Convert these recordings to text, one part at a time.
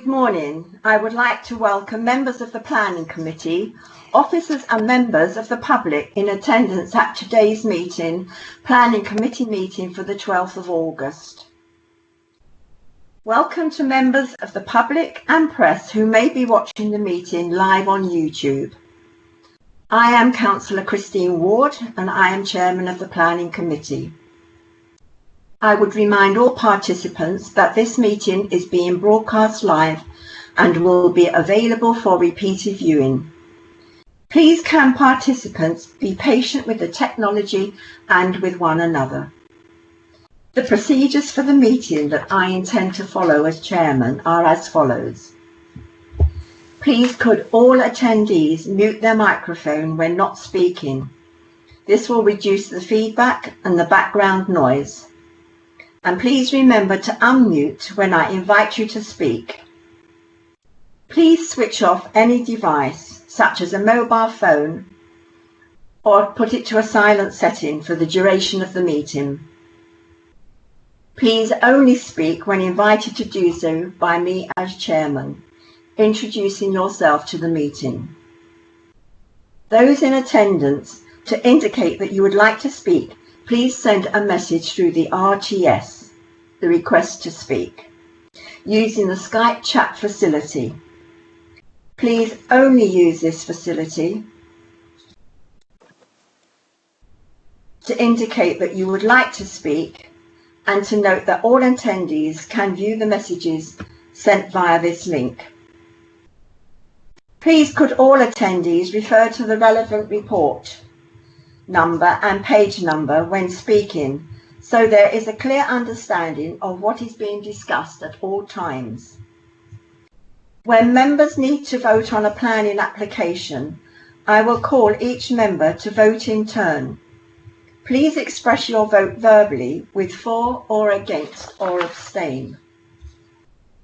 morning. I would like to welcome members of the Planning Committee, officers and members of the public in attendance at today's Planning Committee meeting for the 12th of August. Welcome to members of the public and press who may be watching the meeting live on YouTube. I am Councillor Christine Ward and I am Chairman of the Planning Committee. I would remind all participants that this meeting is being broadcast live and will be available for repeated viewing. Please can participants be patient with the technology and with one another. The procedures for the meeting that I intend to follow as Chairman are as follows. Please could all attendees mute their microphone when not speaking. This will reduce the feedback and the background noise. And please remember to unmute when I invite you to speak. Please switch off any device, such as a mobile phone, or put it to a silent setting for the duration of the meeting. Please only speak when invited to do so by me as Chairman, introducing yourself to the meeting. Those in attendance, to indicate that you would like to speak, please send a message through the RTS, the request to speak, using the Skype chat facility. Please only use this facility to indicate that you would like to speak and to note that all attendees can view the messages sent via this link. Please could all attendees refer to the relevant report number and page number when speaking, so there is a clear understanding of what is being discussed at all times. When members need to vote on a planning application, I will call each member to vote in turn. Please express your vote verbally with for or against or abstain.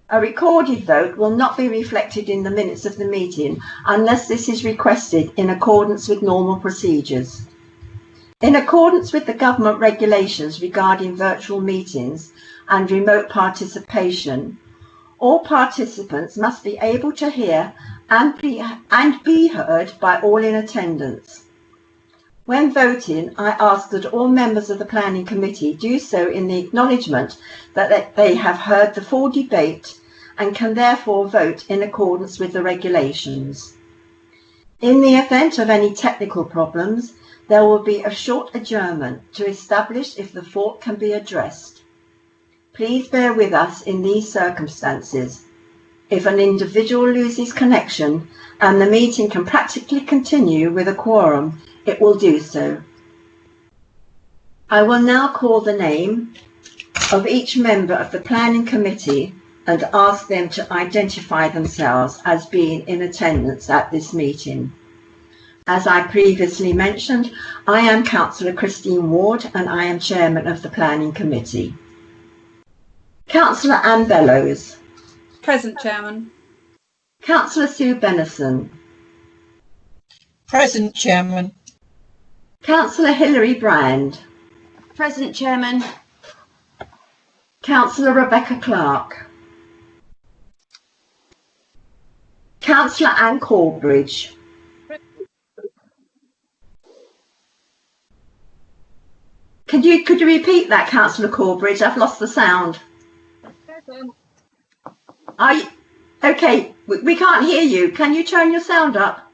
A recorded vote will not be reflected in the minutes of the meeting unless this is requested in accordance with normal procedures. In accordance with the government regulations regarding virtual meetings and remote participation, all participants must be able to hear and be heard by all in attendance. When voting, I ask that all members of the Planning Committee do so in the acknowledgement that they have heard the full debate and can therefore vote in accordance with the regulations. In the event of any technical problems, there will be a short adjournment to establish if the fault can be addressed. Please bear with us in these circumstances. If an individual loses connection and the meeting can practically continue with a quorum, it will do so. I will now call the name of each member of the Planning Committee and ask them to identify themselves as being in attendance at this meeting. As I previously mentioned, I am Councillor Christine Ward and I am Chairman of the Planning Committee. Councillor Ann Bellows. Present, Chairman. Councillor Sue Benison. Present, Chairman. Councillor Hilary Brand. Present, Chairman. Councillor Rebecca Clark. Councillor Anne Corbridge. Could you repeat that, Councillor Corbridge? I've lost the sound. Okay, we can't hear you. Can you turn your sound up?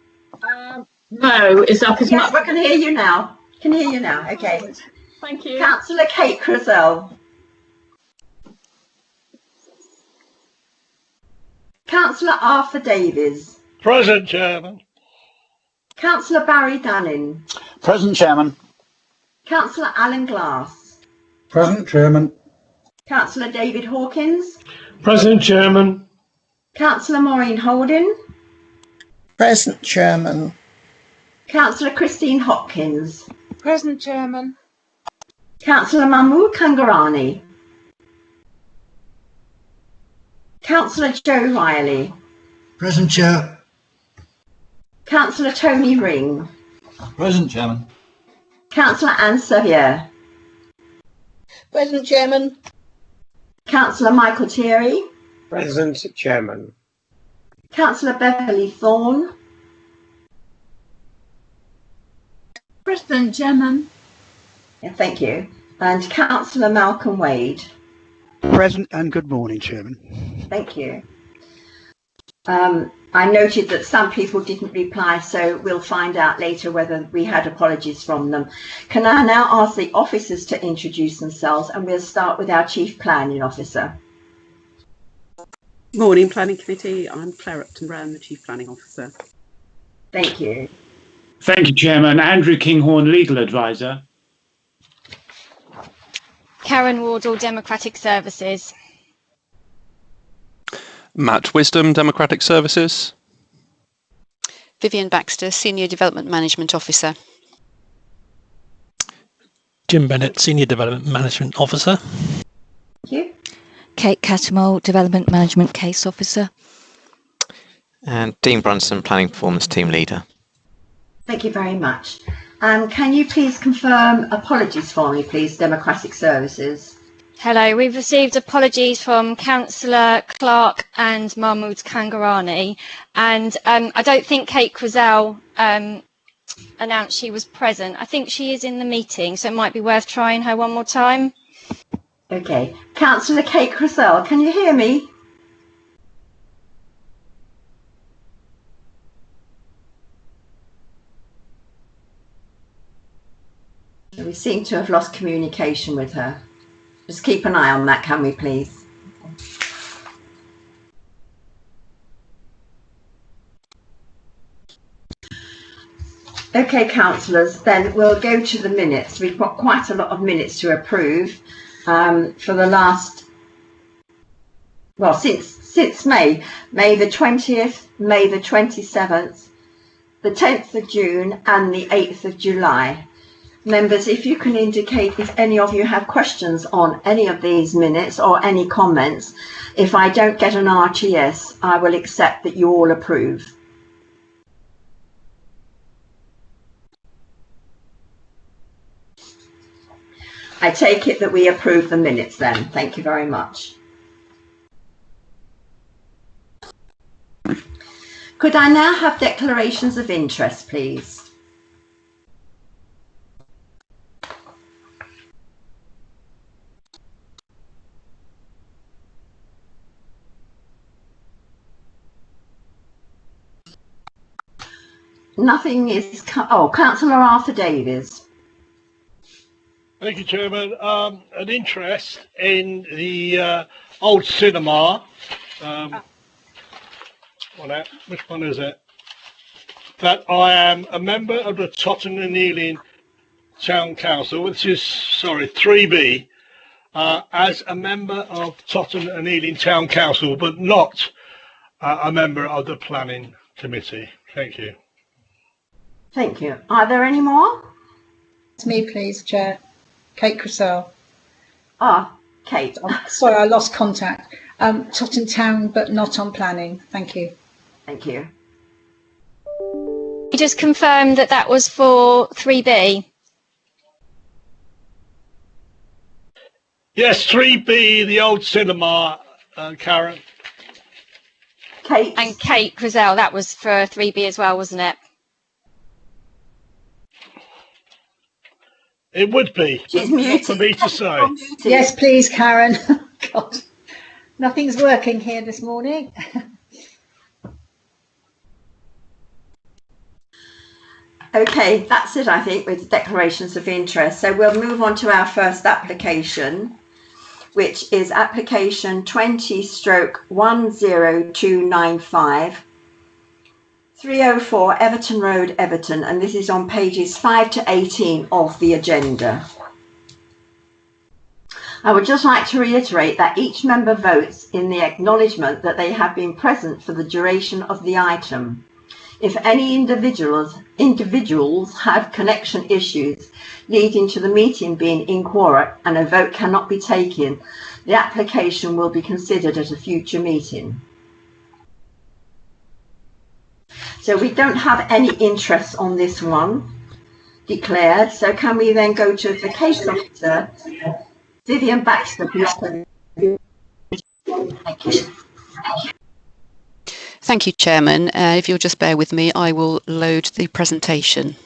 No, it's up as yes, much. We can hear you now. Can hear you now. Okay. Thank you. Councillor Kate Crozell. Councillor Arthur Davies. Present, Chairman. Councillor Barry Danning. Present, Chairman. Councillor Alan Glass. Present, Chairman. Councillor David Hawkins. Present, Chairman. Councillor Maureen Holden. Present, Chairman. Councillor Christine Hopkins. Present, Chairman. Councillor Mahmood Kangarani. Councillor Joe Riley. Present, Chair. Councillor Tony Ring. Present, Chairman. Councillor Ann Sevilla. Present, Chairman. Councillor Michael Thierry. Present, Chairman. Councillor Beverly Thorne. Present Chairman. Yeah, thank you. And Councillor Malcolm Wade. Present and good morning, Chairman. Thank you. I noted that some people didn't reply, so we'll find out later whether we had apologies from them. Can I now ask the officers to introduce themselves, and we'll start with our Chief Planning Officer. Morning, Planning Committee. I'm Claire Upton-Brown, the Chief Planning Officer. Thank you. Thank you, Chairman. Andrew Kinghorn, Legal Advisor. Karen Wardle, Democratic Services. Matt Wisdom, Democratic Services. Vivian Baxter, Senior Development Management Officer. Jim Bennett, Senior Development Management Officer. Thank you. Kate Cattermole, Development Management Case Officer. And Dean Brunson, Planning Performance Team Leader. Thank you very much. Can you please confirm apologies for me, please, Democratic Services? Hello, we've received apologies from Councillor Clark and Mahmood Kangarani, and I don't think Kate Crozell announced she was present. I think she is in the meeting, so it might be worth trying her one more time. Okay. Councillor Kate Crozell, can you hear me? We seem to have lost communication with her. Just keep an eye on that, can we please? Okay, councillors, then we'll go to the minutes. We've got quite a lot of minutes to approve for the last, well, since May the 20th, May the 27th, the 10th of June and the 8th of July. Members, if you can indicate if any of you have questions on any of these minutes or any comments, if I don't get an RTS, I will accept that you all approve. I take it that we approve the minutes then. Thank you very much. Could I now have declarations of interest, please? Nothing is. Oh, Councillor Arthur Davies. Thank you, Chairman. An interest in the old cinema. Which one is it? That I am a member of the Totton and Ealing Town Council, which is, sorry, 3B, as a member of Totton and Ealing Town Council, but not a member of the Planning Committee. Thank you. Thank you. Are there any more? It's me, please, Chair. Kate Crozell. Ah, Kate. Sorry, I lost contact. Totton Town, but not on planning. Thank you. Thank you. You just confirm that that was for 3B? Yes, 3B, the old cinema, Karen. Kate. And Kate Crozell, that was for 3B as well, wasn't it? It would be. She's muted. For me to say. Yes, please, Karen. God, nothing's working here this morning. Okay, that's it, I think, with declarations of interest. So we'll move on to our first application, which is application 20/10295, 304 Everton Road, Everton, and this is on pages 5 to 18 of the agenda. I would just like to reiterate that each member votes in the acknowledgement that they have been present for the duration of the item. If any individuals have connection issues leading to the meeting being inquisitive and a vote cannot be taken, the application will be considered at a future meeting. So we don't have any interest on this one declared. So can we then go to the case officer, Vivian Baxter, please. Thank you. Thank you, Chairman. If you'll just bear with me, I will load the presentation.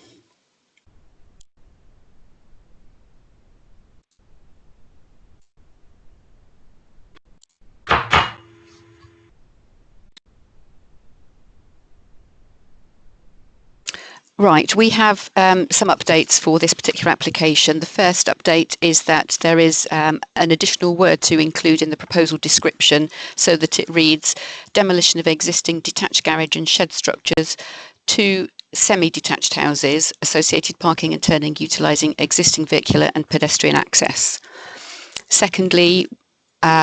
Right, we have some updates for this particular application. The first update is that there is an additional word to include in the proposal description so that it reads demolition of existing detached garage and shed structures, 2 semi-detached houses, associated parking and turning utilising existing vehicular and pedestrian access. Secondly,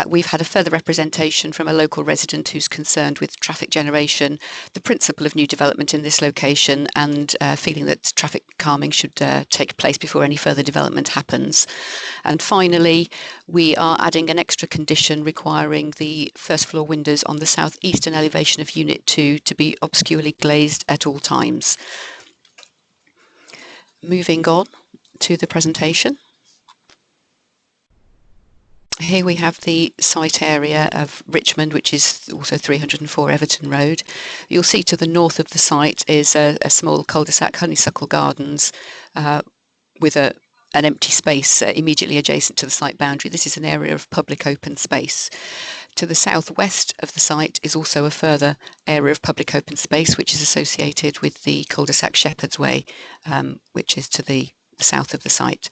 we've had a further representation from a local resident who's concerned with traffic generation, the principle of new development in this location, and feeling that traffic calming should take place before any further development happens. And finally, we are adding an extra condition requiring the first floor windows on the southeastern elevation of Unit 2 to be obscurely glazed at all times. Moving on to the presentation. Here we have the site area of Richmond, which is also 304 Everton Road. You'll see to the north of the site is a small cul-de-sac, Honeysuckle Gardens, with an empty space immediately adjacent to the site boundary. This is an area of public open space. To the southwest of the site is also a further area of public open space, which is associated with the cul-de-sac Shepherd's Way, which is to the south of the site.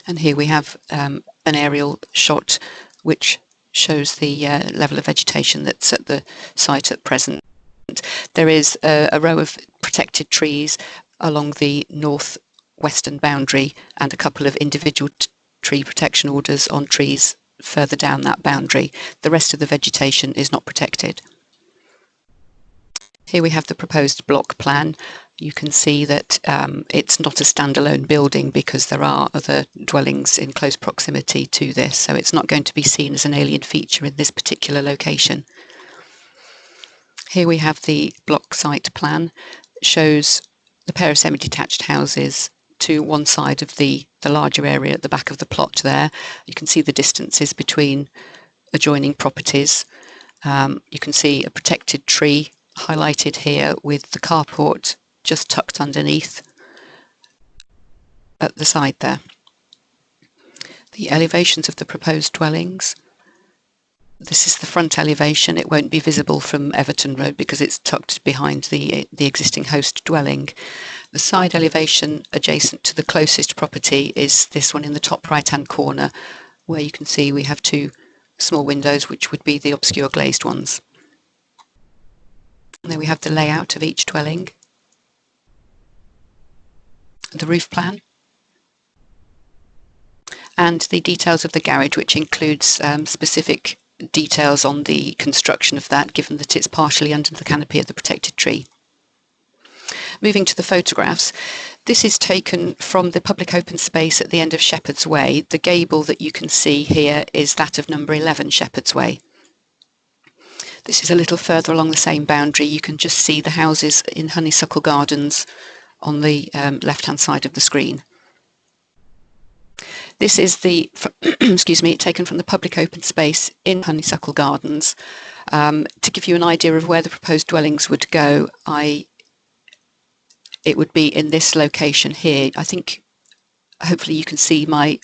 And here we have an aerial shot which shows the level of vegetation that's at the site at present. There is a row of protected trees along the north-western boundary and a couple of individual tree protection orders on trees further down that boundary. The rest of the vegetation is not protected. Here we have the proposed block plan. You can see that it's not a standalone building because there are other dwellings in close proximity to this, so it's not going to be seen as an alien feature in this particular location. Here we have the block site plan. It shows the pair of semi-detached houses to one side of the larger area at the back of the plot there. You can see the distances between adjoining properties. You can see a protected tree highlighted here with the carport just tucked underneath at the side there. The elevations of the proposed dwellings. This is the front elevation. It won't be visible from Everton Road because it's tucked behind the existing host dwelling. The side elevation adjacent to the closest property is this one in the top right-hand corner, where you can see we have 2 small windows, which would be the obscure glazed ones. And then we have the layout of each dwelling, the roof plan, and the details of the garage, which includes specific details on the construction of that, given that it's partially under the canopy of the protected tree. Moving to the photographs, this is taken from the public open space at the end of Shepherd's Way. The gable that you can see here is that of number 11 Shepherd's Way. This is a little further along the same boundary. You can just see the houses in Honeysuckle Gardens on the left-hand side of the screen. This is the, excuse me, taken from the public open space in Honeysuckle Gardens. To give you an idea of where the proposed dwellings would go, it would be in this location here. I think, hopefully you can see my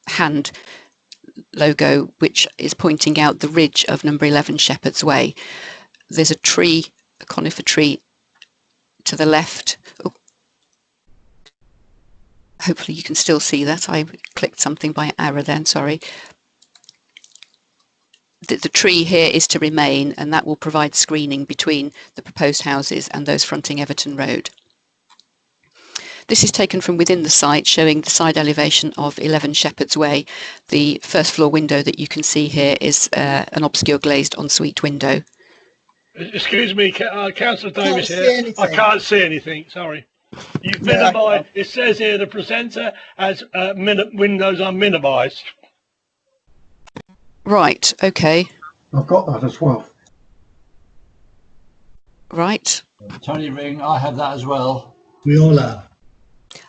hand logo, which is pointing out the ridge of number 11 Shepherd's Way. There's a tree, a conifer tree to the left. Oh. Hopefully you can still see that. I clicked something by error then, sorry. The tree here is to remain, and that will provide screening between the proposed houses and those fronting Everton Road. This is taken from within the site, showing the side elevation of 11 Shepherd's Way. The first floor window that you can see here is an obscure glazed ensuite window. Excuse me, Councillor Davis here. I can't see anything, sorry. You've minimised, it says here the presenter has windows are minimised. Right, okay. I've got that as well. Right. Tony Ring, I have that as well. We all have.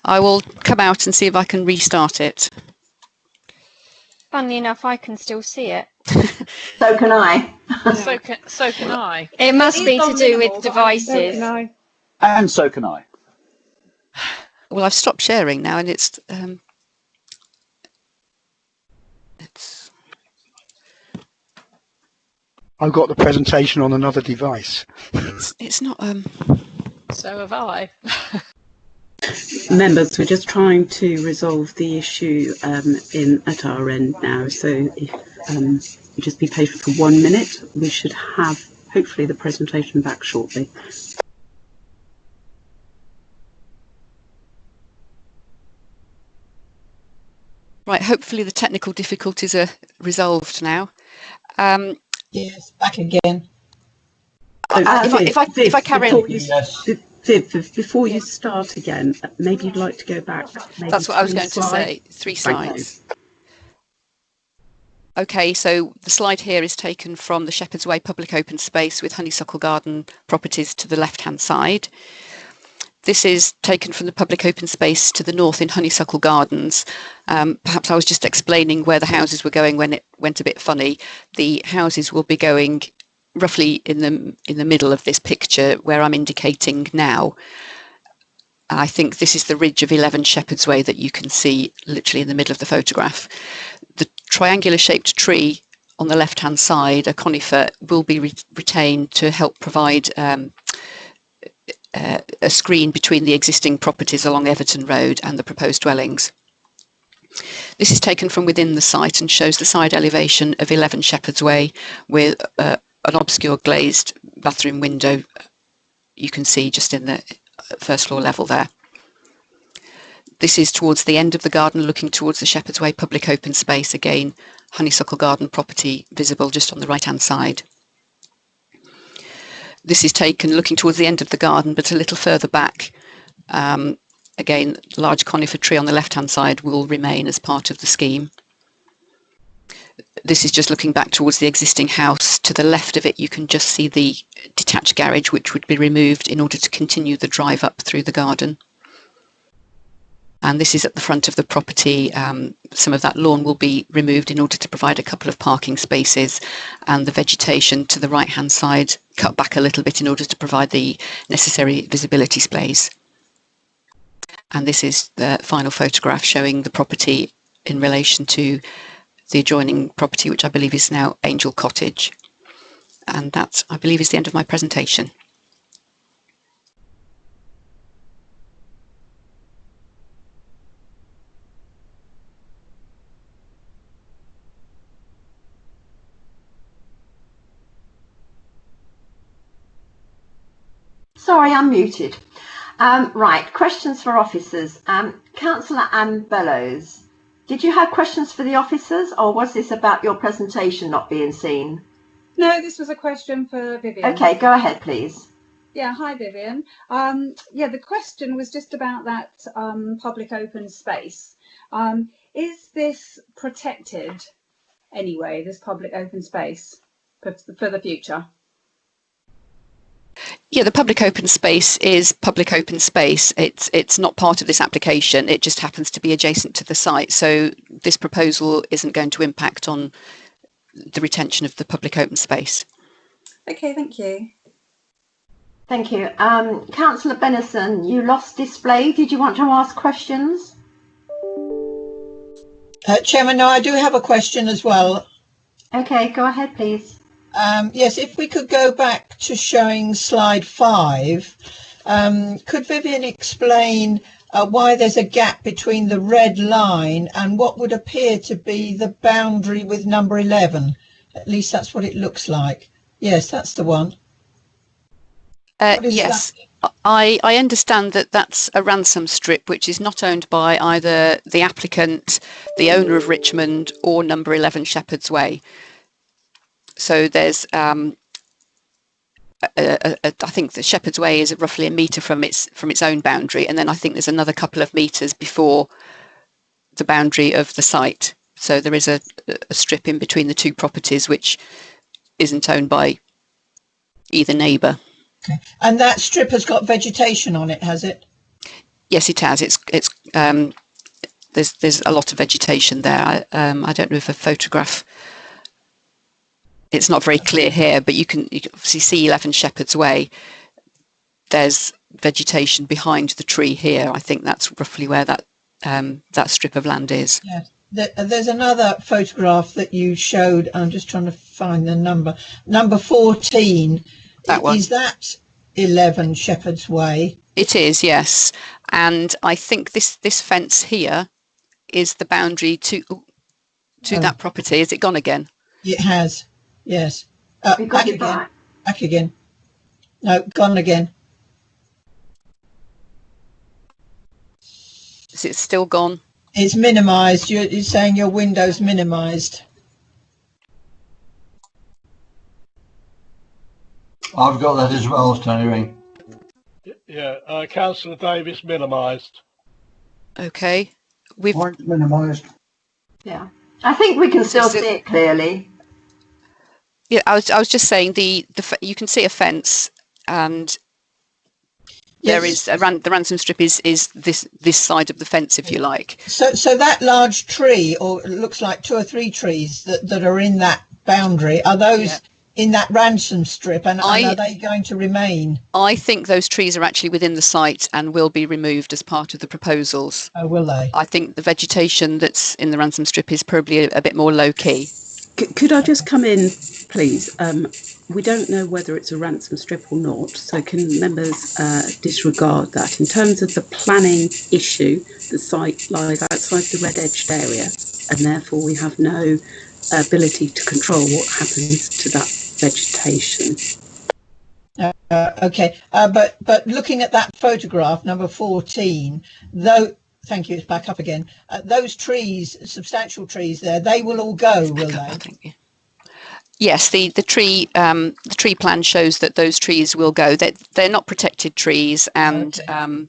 I will come out and see if I can restart it. Funnily enough, I can still see it. So can I. So can I. It must be to do with devices. And so can I. Well, I've stopped sharing now, and it's I've got the presentation on another device. it's not. So have I. Members, we're just trying to resolve the issue at our end now. So if you just be patient for 1 minute, we should have hopefully the presentation back shortly. Right, hopefully the technical difficulties are resolved now. Yes, back again. If I carry on. Viv, before you start again, maybe you'd like to go back. That's what I was going to say. 3 slides. Okay, so the slide here is taken from the Shepherd's Way public open space with Honeysuckle Garden properties to the left-hand side. This is taken from the public open space to the north in Honeysuckle Gardens. Perhaps I was just explaining where the houses were going when it went a bit funny. The houses will be going roughly in the middle of this picture where I'm indicating now. I think this is the ridge of 11 Shepherd's Way that you can see literally in the middle of the photograph. The triangular shaped tree on the left hand side, a conifer, will be retained to help provide a screen between the existing properties along Everton Road and the proposed dwellings. This is taken from within the site and shows the side elevation of 11 Shepherd's Way with an obscure glazed bathroom window you can see just in the first floor level there. This is towards the end of the garden, looking towards the Shepherd's Way public open space. Again, Honeysuckle Garden property visible just on the right hand side. This is taken looking towards the end of the garden, but a little further back. Again, large conifer tree on the left hand side will remain as part of the scheme. This is just looking back towards the existing house. To the left of it, you can just see the detached garage, which would be removed in order to continue the drive up through the garden. And this is at the front of the property. Some of that lawn will be removed in order to provide a couple of parking spaces, and the vegetation to the right hand side cut back a little bit in order to provide the necessary visibility space. And this is the final photograph showing the property in relation to the adjoining property, which I believe is now Angel Cottage. And that, I believe, is the end of my presentation. Sorry, I'm muted. Right, questions for officers. Councillor Ann Bellows, did you have questions for the officers, or was this about your presentation not being seen? No, this was a question for Vivian. Okay, go ahead, please. Yeah, hi Vivian. Yeah, the question was just about that public open space. Is this protected anyway, this public open space for the future? Yeah, the public open space is public open space. It's not part of this application. It just happens to be adjacent to the site. So this proposal isn't going to impact on the retention of the public open space. Okay, thank you. Thank you. Councillor Benison, you lost display. Did you want to ask questions? Chairman, no, I do have a question as well. Okay, go ahead, please. Yes, if we could go back to showing slide 5, could Vivian explain why there's a gap between the red line and what would appear to be the boundary with number 11? At least that's what it looks like. Yes, that's the one. Yes, I understand that that's a ransom strip which is not owned by either the applicant, the owner of Richmond, or number 11 Shepherd's Way. So there's, I think the Shepherd's Way is roughly a metre from its own boundary, and then I think there's another couple of metres before the boundary of the site. So there is a strip in between the two properties which isn't owned by either neighbour. Okay. And that strip has got vegetation on it, has it? Yes, it has. There's a lot of vegetation there. I don't know if a photograph it's not very clear here, but you can obviously see 11 Shepherd's Way. There's vegetation behind the tree here. I think that's roughly where that that strip of land is. Yes. There's another photograph that you showed. I'm just trying to find the number. Number 14. That one. Is that 11 Shepherd's Way? It is, yes. And I think this fence here is the boundary to that property. Has it gone again? It has. Yes. Back again. Back again. No, gone again. Is it still gone? It's minimised. You're saying your window's minimised. I've got that as well, Tony Ring. Yeah, Councillor Davis minimised. Okay. We've minimised. Yeah. I think we can still see it clearly. Yeah, I was just saying you can see a fence, and there is the ransom strip is this side of the fence, if you like. So that large tree, or it looks like 2 or 3 trees that are in that boundary, are those in that ransom strip, and are they going to remain? I think those trees are actually within the site and will be removed as part of the proposals. Oh, will they? I think the vegetation that's in the ransom strip is probably a bit more low key. Could I just come in, please? We don't know whether it's a ransom strip or not, so can members disregard that? In terms of the planning issue, the site lies outside the red-edged area, and therefore we have no ability to control what happens to that vegetation. Okay, but looking at that photograph, number 14, though. Thank you. It's back up again. Those trees, substantial trees there, they will all go, will they? Thank you. Yes, the tree plan shows that those trees will go. They're not protected trees, and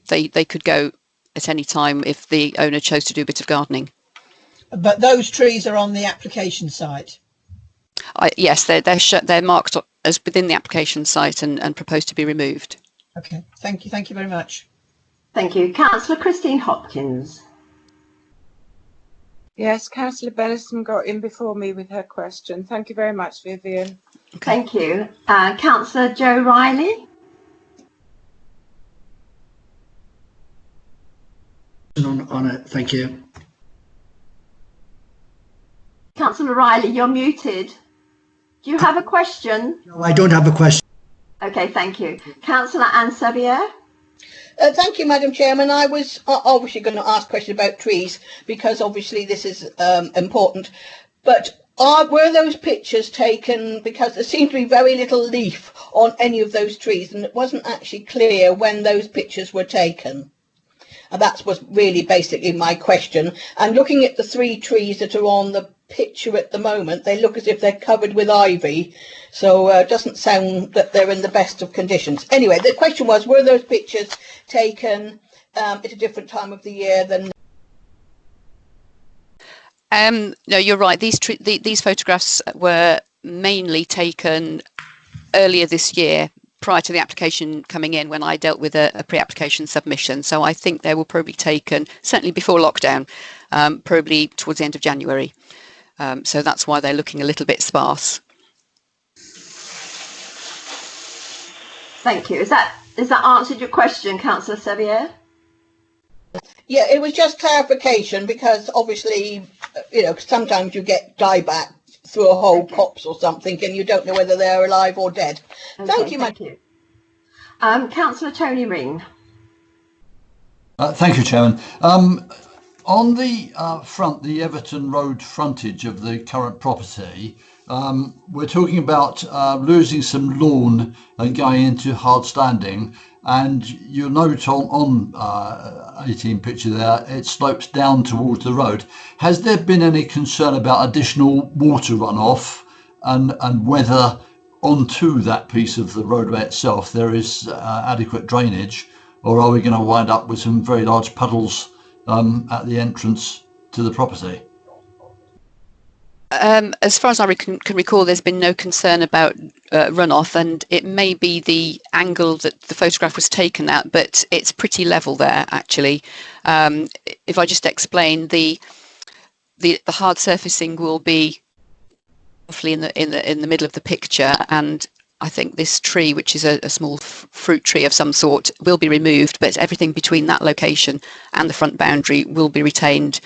they could go at any time if the owner chose to do a bit of gardening. But those trees are on the application site. Yes, they're marked as within the application site and proposed to be removed. Okay, thank you. Thank you very much. Thank you. Councillor Christine Hopkins. Yes, Councillor Bellison got in before me with her question. Thank you very much, Vivian. Okay. Thank you. Councillor Joe Riley. On it, thank you. Councillor Riley, you're muted. Do you have a question? No, I don't have a question. Okay, thank you. Councillor Ann Sevilla. Thank you, Madam Chairman. I was obviously going to ask a question about trees because obviously this is important. But were those pictures taken, because there seemed to be very little leaf on any of those trees, and it wasn't actually clear when those pictures were taken? And that was really basically my question. And looking at the 3 trees that are on the picture at the moment, they look as if they're covered with ivy, so it doesn't sound that they're in the best of conditions. Anyway, the question was, were those pictures taken at a different time of the year than... No, you're right. These photographs were mainly taken earlier this year, prior to the application coming in, when I dealt with a pre-application submission. So I think they were probably taken certainly before lockdown, probably towards the end of January. So that's why they're looking a little bit sparse. Thank you. Is that answered your question, Councillor Sevier? Yeah, it was just clarification, because obviously, sometimes you get dieback through a whole copse or something, and you don't know whether they're alive or dead. Okay, thank you, thank you. Councillor Tony Ring. Thank you, Chairman. On the front, the Everton Road frontage of the current property, we're talking about losing some lawn and going into hard standing. And you'll note on 18 picture there, it slopes down towards the road. Has there been any concern about additional water runoff and whether onto that piece of the roadway itself there is adequate drainage, or are we going to wind up with some very large puddles at the entrance to the property? As far as I can recall, there's been no concern about runoff, and it may be the angle that the photograph was taken at, but it's pretty level there, actually. If I just explain, the hard surfacing will be roughly in the middle of the picture, and I think this tree, which is a small fruit tree of some sort, will be removed, but everything between that location and the front boundary will be retained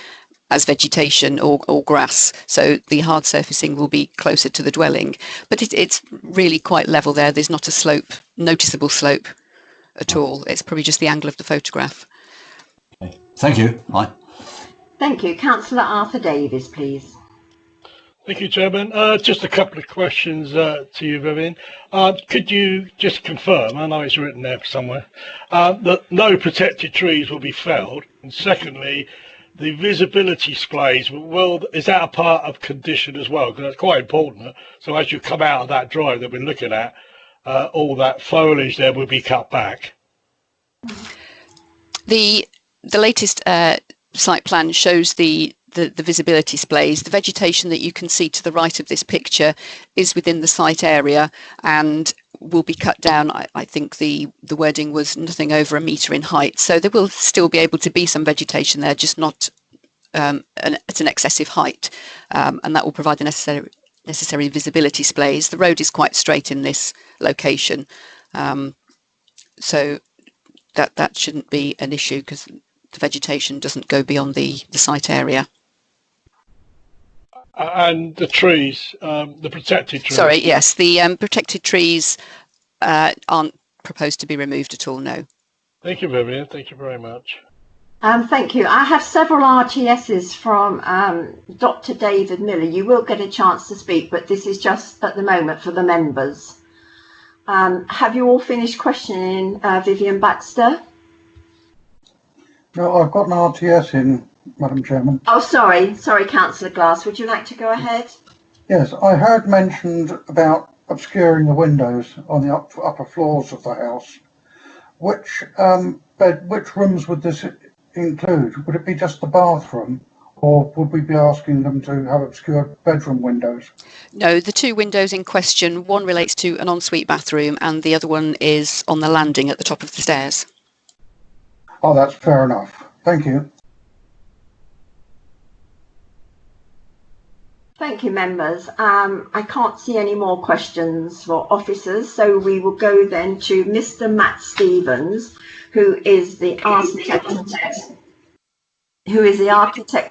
as vegetation or grass. So the hard surfacing will be closer to the dwelling, but it's really quite level there. There's not a noticeable slope at all. It's probably just the angle of the photograph. Okay. Thank you. Hi. Thank you. Councillor Arthur Davies, please. Thank you, Chairman. Just a couple of questions to you, Vivian. Could you just confirm, I know it's written there somewhere, that no protected trees will be felled? And secondly, the visibility displays, well, is that a part of condition as well? Because that's quite important. So as you come out of that drive that we're looking at, all that foliage there will be cut back. The latest site plan shows the visibility displays. The vegetation that you can see to the right of this picture is within the site area and will be cut down. I think the wording was nothing over a metre in height. So there will still be able to be some vegetation there, just not at an excessive height. And that will provide the necessary visibility displays. The road is quite straight in this location. So that shouldn't be an issue because the vegetation doesn't go beyond the site area. And the trees, the protected trees? Sorry, yes, the protected trees aren't proposed to be removed at all, no. Thank you, Vivian. Thank you very much. Thank you. I have several RTSs from Dr. David Miller. You will get a chance to speak, but this is just at the moment for the members. Have you all finished questioning Vivian Baxter? No, I've got an RTS in, Madam Chairman. Oh, sorry, Councillor Glass. Would you like to go ahead? Yes, I heard mentioned about obscuring the windows on the upper floors of the house. Which rooms would this include? Would it be just the bathroom, or would we be asking them to have obscured bedroom windows? No, the two windows in question, one relates to an ensuite bathroom and the other one is on the landing at the top of the stairs. Oh, that's fair enough. Thank you. Thank you, members. I can't see any more questions for officers, so we will go then to Mr. Matt Stevens, who is the architect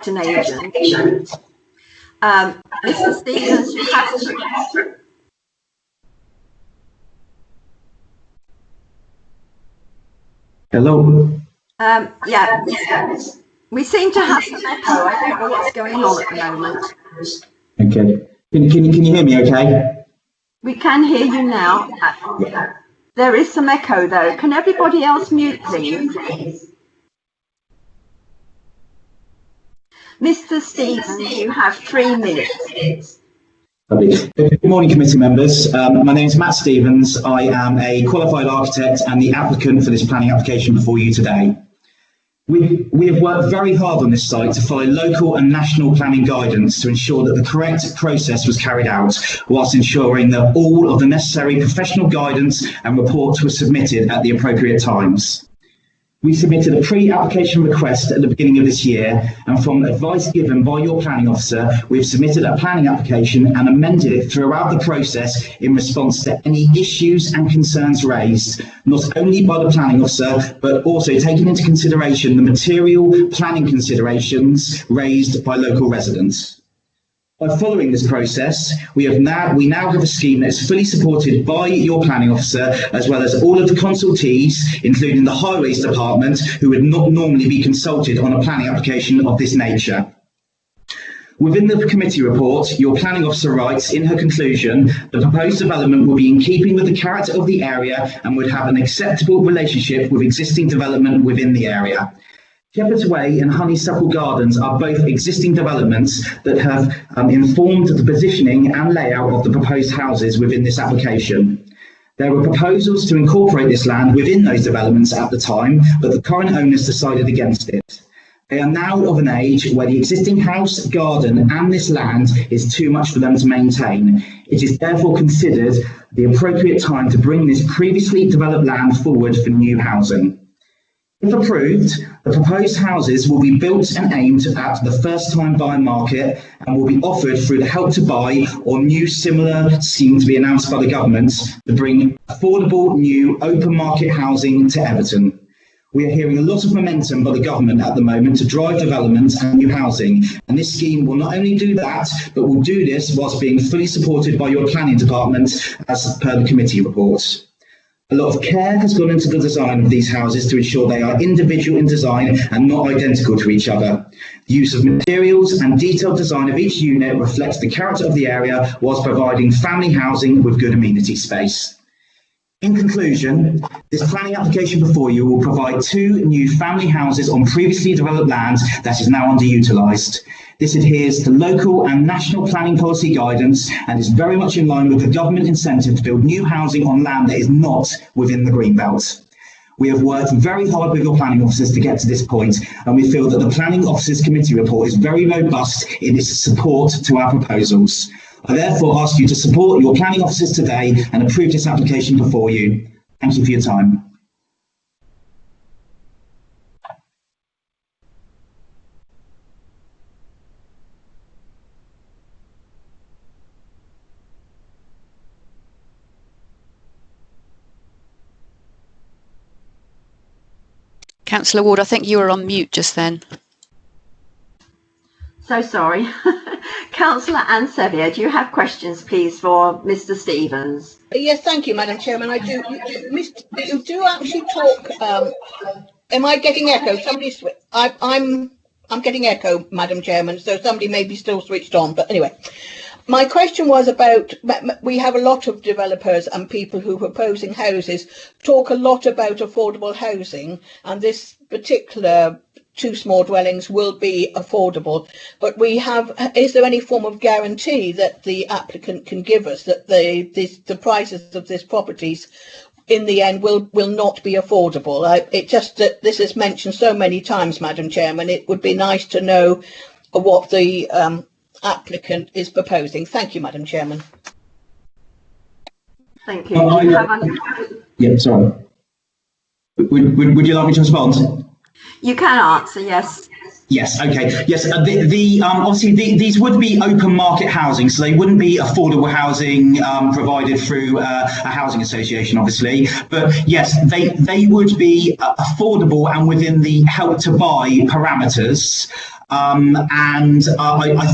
and agent. Mr. Stevens, you have to... Hello. Yeah, we seem to have some echo. I don't know what's going on at the moment. Okay. Can you hear me okay? We can hear you now. There is some echo though. Can everybody else mute, please? Mr. Stevens, you have 3 minutes. Lovely. Good morning, committee members. My name is Matt Stevens. I am a qualified architect and the applicant for this planning application before you today. We have worked very hard on this site to follow local and national planning guidance to ensure that the correct process was carried out, whilst ensuring that all of the necessary professional guidance and reports were submitted at the appropriate times. We submitted a pre-application request at the beginning of this year, and from advice given by your planning officer, we've submitted a planning application and amended it throughout the process in response to any issues and concerns raised, not only by the planning officer, but also taking into consideration the material planning considerations raised by local residents. By following this process, we now have a scheme that is fully supported by your planning officer, as well as all of the consultees, including the Highways Department, who would not normally be consulted on a planning application of this nature. Within the committee report, your planning officer writes in her conclusion, the proposed development will be in keeping with the character of the area and would have an acceptable relationship with existing development within the area. Shepherd's Way and Honeysuckle Gardens are both existing developments that have informed the positioning and layout of the proposed houses within this application. There were proposals to incorporate this land within those developments at the time, but the current owners decided against it. They are now of an age where the existing house, garden and this land is too much for them to maintain. It is therefore considered the appropriate time to bring this previously developed land forward for new housing. If approved, the proposed houses will be built and aimed at the first-time buyer market and will be offered through the Help to Buy or new similar scheme to be announced by the government to bring affordable new open market housing to Everton. We are hearing a lot of momentum by the government at the moment to drive development and new housing, and this scheme will not only do that, but will do this whilst being fully supported by your planning department as per the committee report. A lot of care has gone into the design of these houses to ensure they are individual in design and not identical to each other. The use of materials and detailed design of each unit reflects the character of the area whilst providing family housing with good amenity space. In conclusion, this planning application before you will provide 2 new family houses on previously developed land that is now underutilised. This adheres to local and national planning policy guidance and is very much in line with the government incentive to build new housing on land that is not within the green belt. We have worked very hard with your planning officers to get to this point, and we feel that the planning officers committee report is very robust in its support to our proposals. I therefore ask you to support your planning officers today and approve this application before you. Thank you for your time. Councillor Ward, I think you were on mute just then. So sorry. Councillor Ann Sevilla, do you have questions, please, for Mr. Stevens? Yes, thank you, Madam Chairman. I do. You do actually talk. Am I getting echo? Somebody's. I'm getting echo, Madam Chairman. So somebody may be still switched on. But anyway, my question was about. We have a lot of developers and people who are proposing houses talk a lot about affordable housing, and this particular 2 small dwellings will be affordable, but is there any form of guarantee that the applicant can give us that the prices of these properties in the end will not be affordable? It just that this is mentioned so many times, Madam Chairman, it would be nice to know what the applicant is proposing. Thank you, Madam Chairman. Thank you. Yeah, sorry. Would you like me to respond? You can answer, yes. Yes, okay. Yes, obviously these would be open market housing, so they wouldn't be affordable housing provided through a housing association, obviously. But yes, they would be affordable and within the Help to Buy parameters. I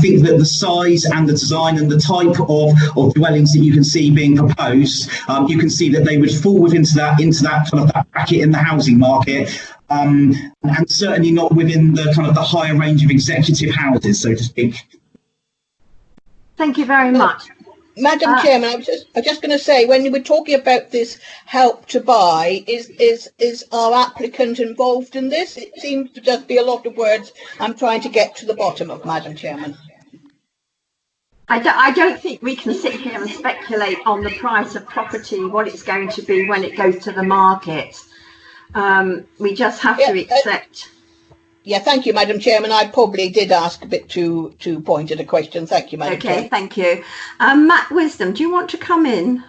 think that the size and the design and the type of dwellings that you can see being proposed, you can see that they would fall into that kind of that bracket in the housing market. And certainly not within the kind of the higher range of executive houses, so to speak. Thank you very much. Madam Chairman, I was just going to say, when you were talking about this Help to Buy, is our applicant involved in this? It seems to just be a lot of words I'm trying to get to the bottom of, Madam Chairman. I don't think we can sit here and speculate on the price of property, what it's going to be when it goes to the market. We just have to accept. Yeah, thank you, Madam Chairman. I probably did ask a bit too pointed a question. Thank you, Madam Chairman. Okay, thank you. Matt Wisdom, do you want to come in?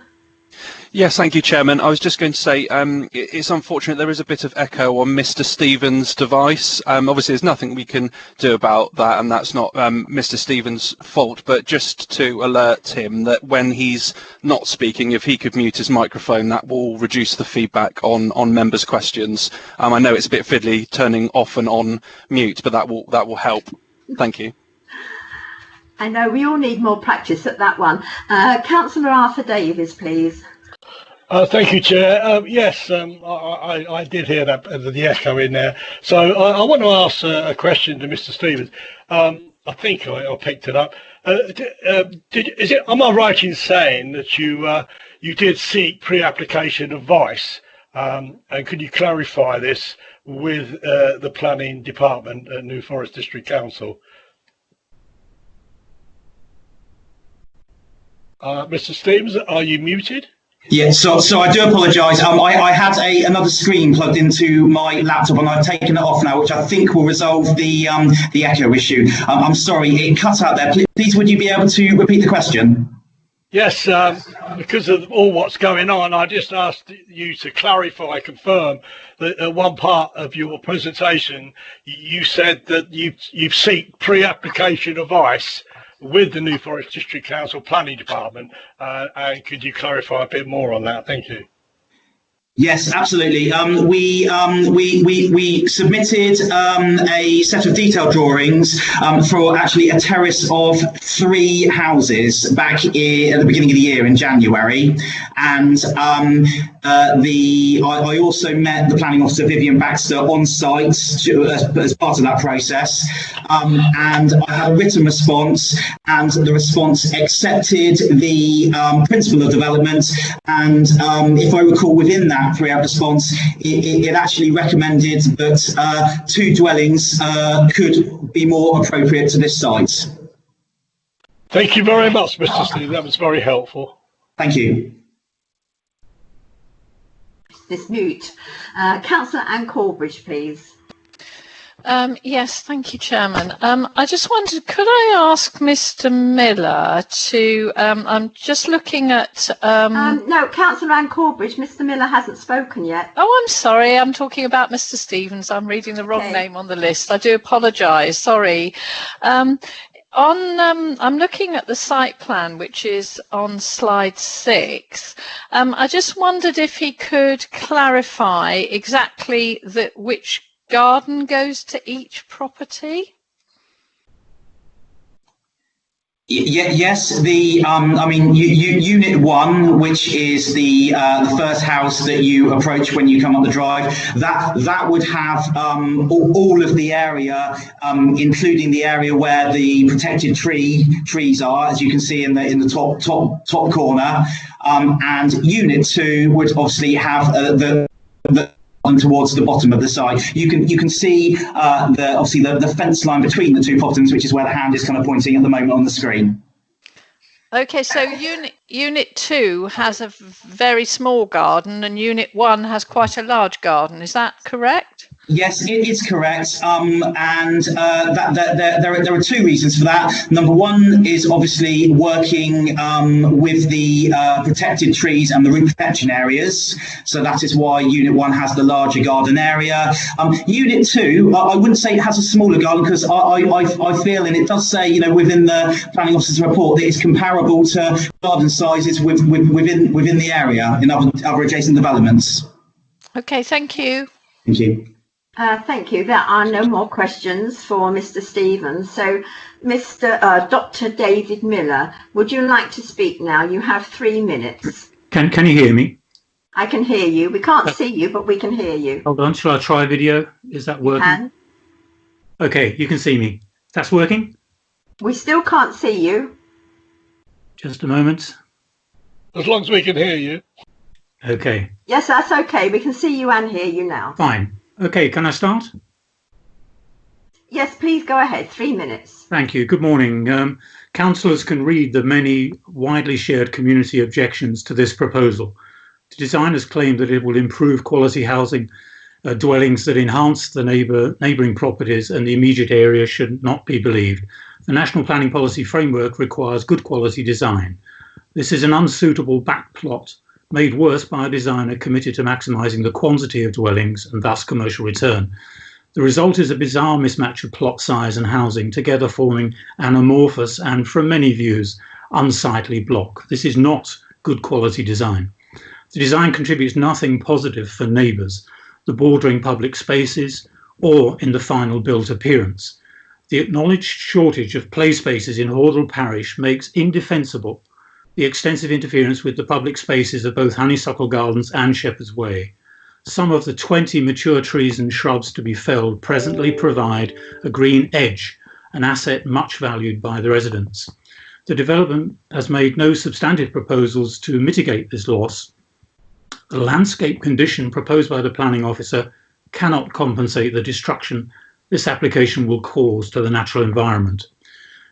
Yes, thank you, Chairman. I was just going to say it's unfortunate there is a bit of echo on Mr. Stevens' device. Obviously, there's nothing we can do about that, and that's not Mr. Stevens' fault, but just to alert him that when he's not speaking, if he could mute his microphone, that will reduce the feedback on members' questions. I know it's a bit fiddly turning off and on mute, but that will help. Thank you. I know we all need more practice at that one. Councillor Arthur Davies, please. Thank you, Chair. Yes, I did hear that the echo in there. So I want to ask a question to Mr. Stevens. I think I picked it up. Am I right in saying that you did seek pre-application advice? And could you clarify this with the planning department at New Forest District Council? Mr. Stevens, are you muted? Yeah, so I do apologise. I had another screen plugged into my laptop and I've taken it off now, which I think will resolve the echo issue. I'm sorry, it cut out there. Please, would you be able to repeat the question? Yes, because of all what's going on, I just asked you to clarify, confirm that at one part of your presentation, you said that you seek pre-application advice with the New Forest District Council Planning Department, and could you clarify a bit more on that? Thank you. Yes, absolutely. We submitted a set of detailed drawings for actually a terrace of 3 houses back at the beginning of the year in January, and I also met the planning officer Vivian Baxter on site as part of that process, and I had a written response, and the response accepted the principle of development, and if I recall, within that pre-app response, it actually recommended that 2 dwellings could be more appropriate to this site. Thank you very much, Mr. Steve. That was very helpful. Thank you. Dispute. Councillor Ann Corbridge, please. Yes, thank you, Chairman. I just wondered, could I ask Mr. Miller to, I'm just looking at... No, Councillor Ann Corbridge, Mr. Miller hasn't spoken yet. Oh, I'm sorry, I'm talking about Mr. Stevens. I'm reading the wrong name on the list. I do apologise, sorry. I'm looking at the site plan, which is on slide 6. I just wondered if he could clarify exactly which garden goes to each property. Yes, I mean, Unit 1, which is the first house that you approach when you come up the drive, that would have all of the area, including the area where the protected trees are, as you can see in the top corner. And Unit 2 would obviously have the towards the bottom of the site. You can see the fence line between the 2 properties, which is where the hand is kind of pointing at the moment on the screen. Okay, so unit 2 has a very small garden and Unit 1 has quite a large garden. Is that correct? Yes, it is correct, and there are 2 reasons for that. Number 1 is obviously working with the protected trees and the root protection areas, so that is why Unit 1 has the larger garden area. Unit 2, I wouldn't say it has a smaller garden, because I feel, and it does say, you know, within the planning officer's report, that it's comparable to garden sizes within the area in other adjacent developments. Okay, thank you. Thank you. Thank you. There are no more questions for Mr. Stevens. So, Dr. David Miller, would you like to speak now? You have 3 minutes. Can you hear me? I can hear you. We can't see you, but we can hear you. Hold on. Shall I try video? Is that working? Okay, you can see me. That's working? We still can't see you. Just a moment. As long as we can hear you. Okay. Yes, that's okay. We can see you and hear you now. Fine. Okay, can I start? Yes, please go ahead. 3 minutes. Thank you. Good morning. Councillors can read the many widely shared community objections to this proposal. The designers claim that it will improve quality housing dwellings that enhance the neighbouring properties, and the immediate area should not be believed. The National Planning Policy Framework requires good quality design. This is an unsuitable backplot made worse by a designer committed to maximising the quantity of dwellings and thus commercial return. The result is a bizarre mismatch of plot size and housing, together forming an amorphous and, from many views, unsightly block. This is not good quality design. The design contributes nothing positive for neighbours, the bordering public spaces, or in the final built appearance. The acknowledged shortage of play spaces in Hordle Parish makes indefensible the extensive interference with the public spaces of both Honeysuckle Gardens and Shepherd's Way. Some of the 20 mature trees and shrubs to be felled presently provide a green edge, an asset much valued by the residents. The development has made no substantive proposals to mitigate this loss. The landscape condition proposed by the planning officer cannot compensate the destruction this application will cause to the natural environment.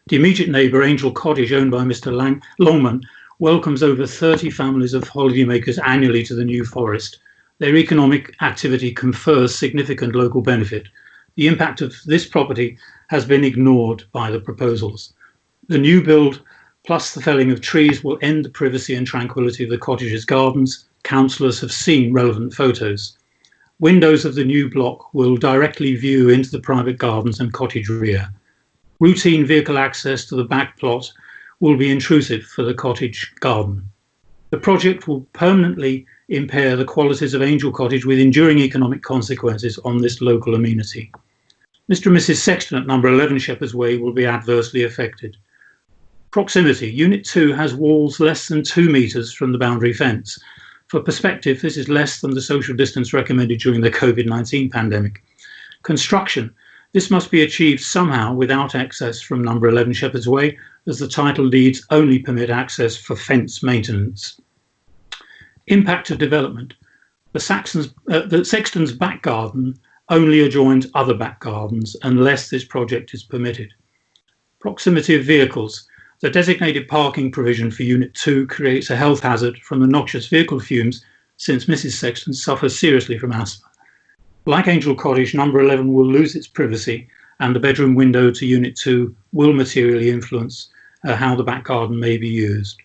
The immediate neighbour, Angel Cottage, owned by Mr. Longman, welcomes over 30 families of holidaymakers annually to the New Forest. Their economic activity confers significant local benefit. The impact of this property has been ignored by the proposals. The new build plus the felling of trees will end the privacy and tranquility of the cottages' gardens. Councillors have seen relevant photos. Windows of the new block will directly view into the private gardens and cottage rear. Routine vehicle access to the back plot will be intrusive for the cottage garden. The project will permanently impair the qualities of Angel Cottage with enduring economic consequences on this local amenity. Mr. and Mrs. Sexton at number 11 Shepherd's Way will be adversely affected. Proximity. Unit 2 has walls less than 2 metres from the boundary fence. For perspective, this is less than the social distance recommended during the COVID-19 pandemic. Construction. This must be achieved somehow without access from number 11 Shepherd's Way, as the title deeds only permit access for fence maintenance. Impact of development. The Sexton's back garden only adjoins other back gardens unless this project is permitted. Proximity of vehicles. The designated parking provision for Unit 2 creates a health hazard from the noxious vehicle fumes, since Mrs. Sexton suffers seriously from asthma. Like Angel Cottage, number 11 will lose its privacy, and the bedroom window to Unit 2 will materially influence how the back garden may be used.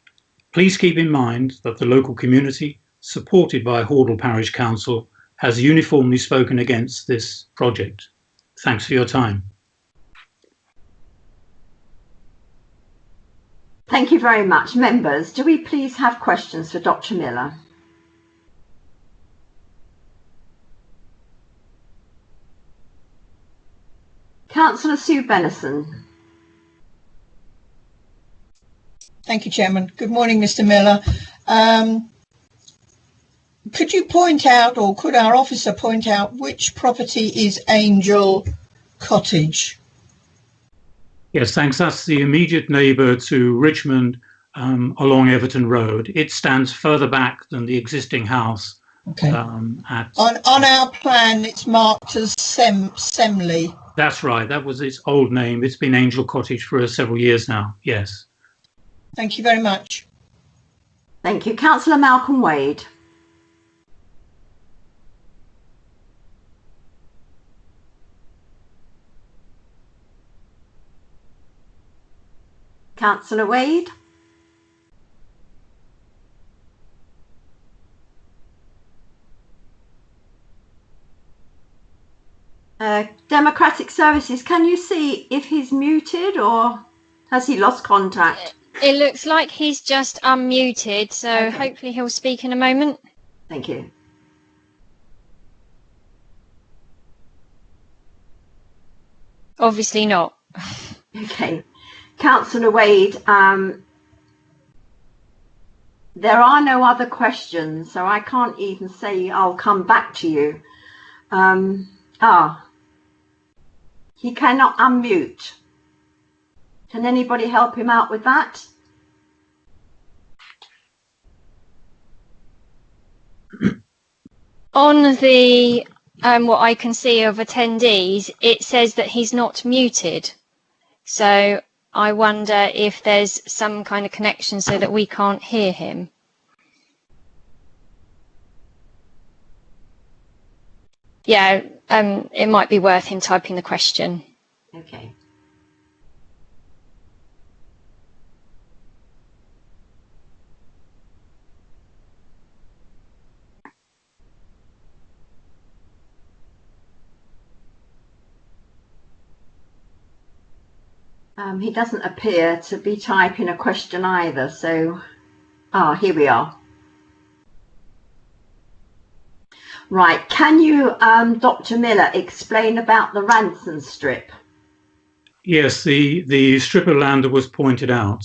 Please keep in mind that the local community, supported by Holden Parish Council, has uniformly spoken against this project. Thanks for your time. Thank you very much. Members, do we please have questions for Dr. Miller? Councillor Sue Benison. Thank you, Chairman. Good morning, Mr. Miller. Could you point out, or could our officer point out, which property is Angel Cottage? Yes, thanks. That's the immediate neighbour to Richmond along Everton Road. It stands further back than the existing house. Okay. On our plan, it's marked as Semley. That's right. That was its old name. It's been Angel Cottage for several years now. Yes. Thank you very much. Thank you. Councillor Malcolm Wade. Councillor Wade. Democratic Services, can you see if he's muted or has he lost contact? It looks like he's just unmuted, so okay. Hopefully he'll speak in a moment. Thank you. Obviously not. Okay. Councillor Wade, there are no other questions, so I can't even say I'll come back to you. He cannot unmute. Can anybody help him out with that? On the what I can see of attendees, it says that he's not muted. So I wonder if there's some kind of connection so that we can't hear him. Yeah, it might be worth him typing the question. Okay. He doesn't appear to be typing a question either, so here we are. Right, can you, Dr. Miller, explain about the ransom strip? Yes, the strip of land that was pointed out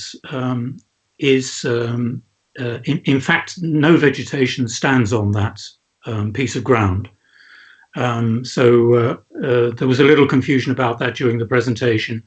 is, in fact, no vegetation stands on that piece of ground. So there was a little confusion about that during the presentation.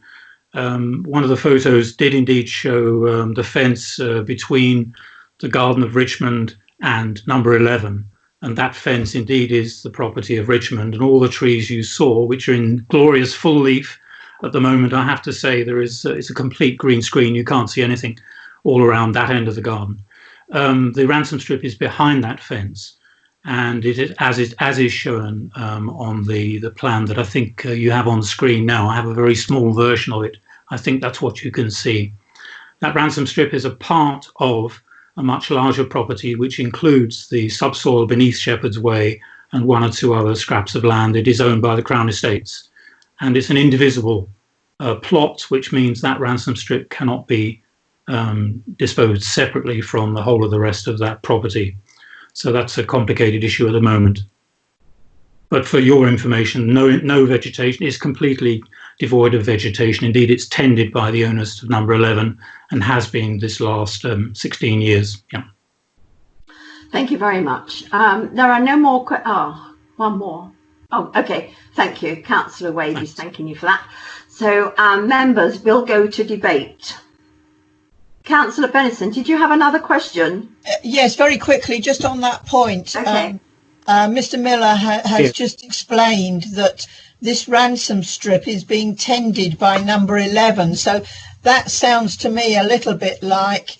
One of the photos did indeed show the fence between the Garden of Richmond and number 11. And that fence indeed is the property of Richmond, and all the trees you saw, which are in glorious full leaf at the moment, I have to say it's a complete green screen. You can't see anything all around that end of the garden. The ransom strip is behind that fence, and it is as is shown on the plan that I think you have on the screen now. I have a very small version of it. I think that's what you can see. That ransom strip is a part of a much larger property which includes the subsoil beneath Shepherd's Way and one or two other scraps of land. It is owned by the Crown Estates, and it's an indivisible plot, which means that ransom strip cannot be disposed separately from the whole of the rest of that property. So that's a complicated issue at the moment. But for your information, no vegetation, is completely devoid of vegetation. Indeed, it's tended by the owners of number 11 and has been this last 16 years. Yeah. Thank you very much. There are no more. One more. Oh, okay. Thank you. Councillor Wade is thanking you for that. So members will go to debate. Councillor Benison, did you have another question? Yes, very quickly, just on that point. Okay. Mr. Miller has just explained that this ransom strip is being tended by number 11. So that sounds to me a little bit like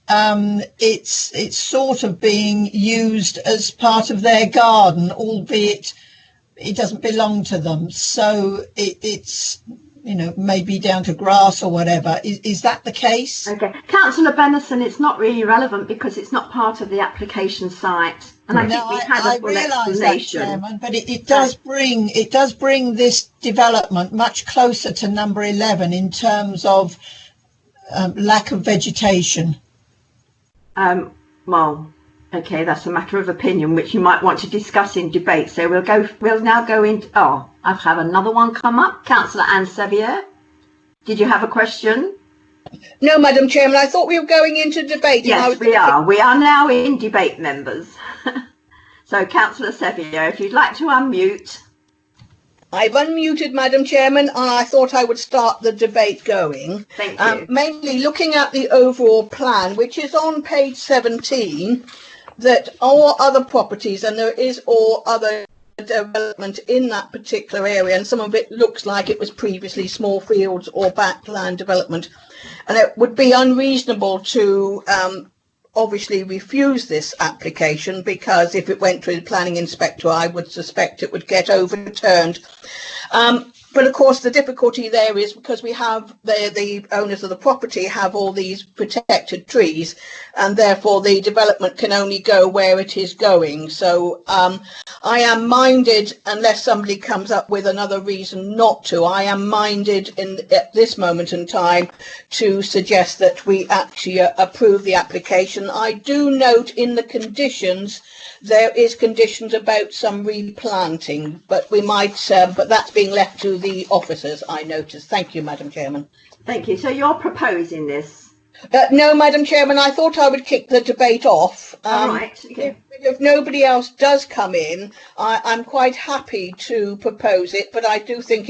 it's sort of being used as part of their garden, albeit it doesn't belong to them. So it's, you know, maybe down to grass or whatever. Is that the case? Okay. Councillor Benison, it's not really relevant because it's not part of the application site. And I think we've had a full explanation. That, Chairman, but it does bring this development much closer to number 11 in terms of lack of vegetation. Well, okay, that's a matter of opinion which you might want to discuss in debate. So we'll now go into. Oh, I've had another one come up. Councillor Ann Sevilla, did you have a question? No, Madam Chairman, I thought we were going into debate. Yes, we are. We are now in debate, members. So, Councillor Sevilla, if you'd like to unmute. I've unmuted, Madam Chairman, and I thought I would start the debate going. Thank you. Mainly looking at the overall plan, which is on page 17, that all other properties, and there is all other development in that particular area, and some of it looks like it was previously small fields or backland development, and it would be unreasonable to obviously refuse this application, because if it went to the planning inspector, I would suspect it would get overturned. But of course the difficulty there is because we have the owners of the property have all these protected trees, and therefore the development can only go where it is going. So I am minded, unless somebody comes up with another reason not to, I am minded at this moment in time to suggest that we actually approve the application. I do note in the conditions there is conditions about some replanting, but we might, but that's being left to the officers, I noticed. Thank you, Madam Chairman. Thank you. So you're proposing this? No, Madam Chairman, I thought I would kick the debate off. All right. Okay. If nobody else does come in, I'm quite happy to propose it, but I do think